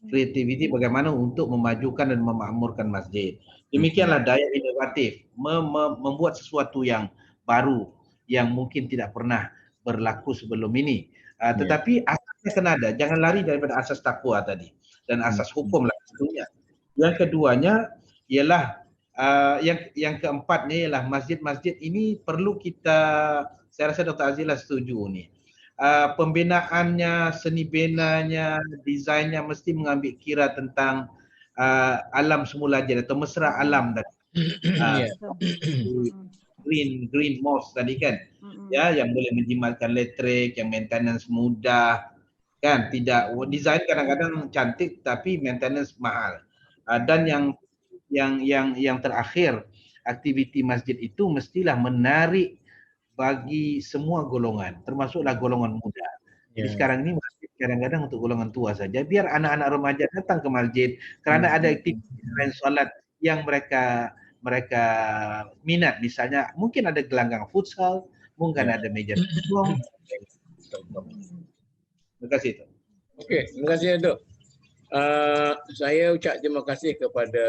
S2: Kreativiti bagaimana untuk memajukan dan memakmurkan masjid. Demikianlah daya inovatif, membuat sesuatu yang baru yang mungkin tidak pernah berlaku sebelum ini. Tetapi asasnya kena ada, jangan lari daripada asas takwa tadi dan asas hukum lah tentunya. Yang keduanya ialah yang keempatnya ialah masjid-masjid ini perlu kita, saya rasa Dr. Azila setuju ni. Pembinaannya, seni binanya, desainnya mesti mengambil kira tentang alam semula jadi atau mesra alam tadi. Green moss tadi kan. Ya, yang boleh menjimatkan elektrik, yang maintenance mudah. Kan, tidak desain kadang-kadang cantik tapi maintenance mahal. Dan yang terakhir, aktiviti masjid itu mestilah menarik bagi semua golongan, termasuklah golongan muda. Jadi sekarang ini masjid kadang-kadang untuk golongan tua saja. Biar anak-anak remaja datang ke masjid kerana ada aktiviti lain solat yang mereka minat. Misalnya mungkin ada gelanggang futsal, mungkin ada meja pingpong. Terima kasih.
S1: Okey, terima kasih Datuk. Saya ucap terima kasih kepada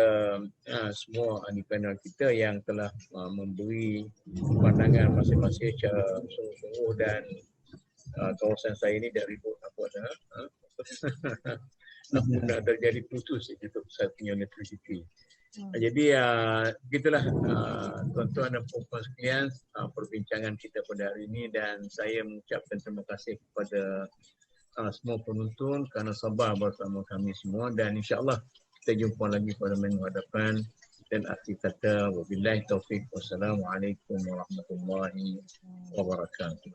S1: semua ahli panel kita yang telah memberi pandangan masing-masing secara sungguh-sungguh dan kawasan saya ini dari dah terjadi putus itu saya punya electricity. Jadi begitulah tuan-tuan dan puan sekalian perbincangan kita pada hari ini, dan saya mengucapkan terima kasih kepada semua penonton kerana sabar bersama kami semua, dan insya-Allah kita jumpa lagi pada minggu hadapan. Dan akhir kata wabillahi taufik, wassalamualaikum warahmatullahi wabarakatuh.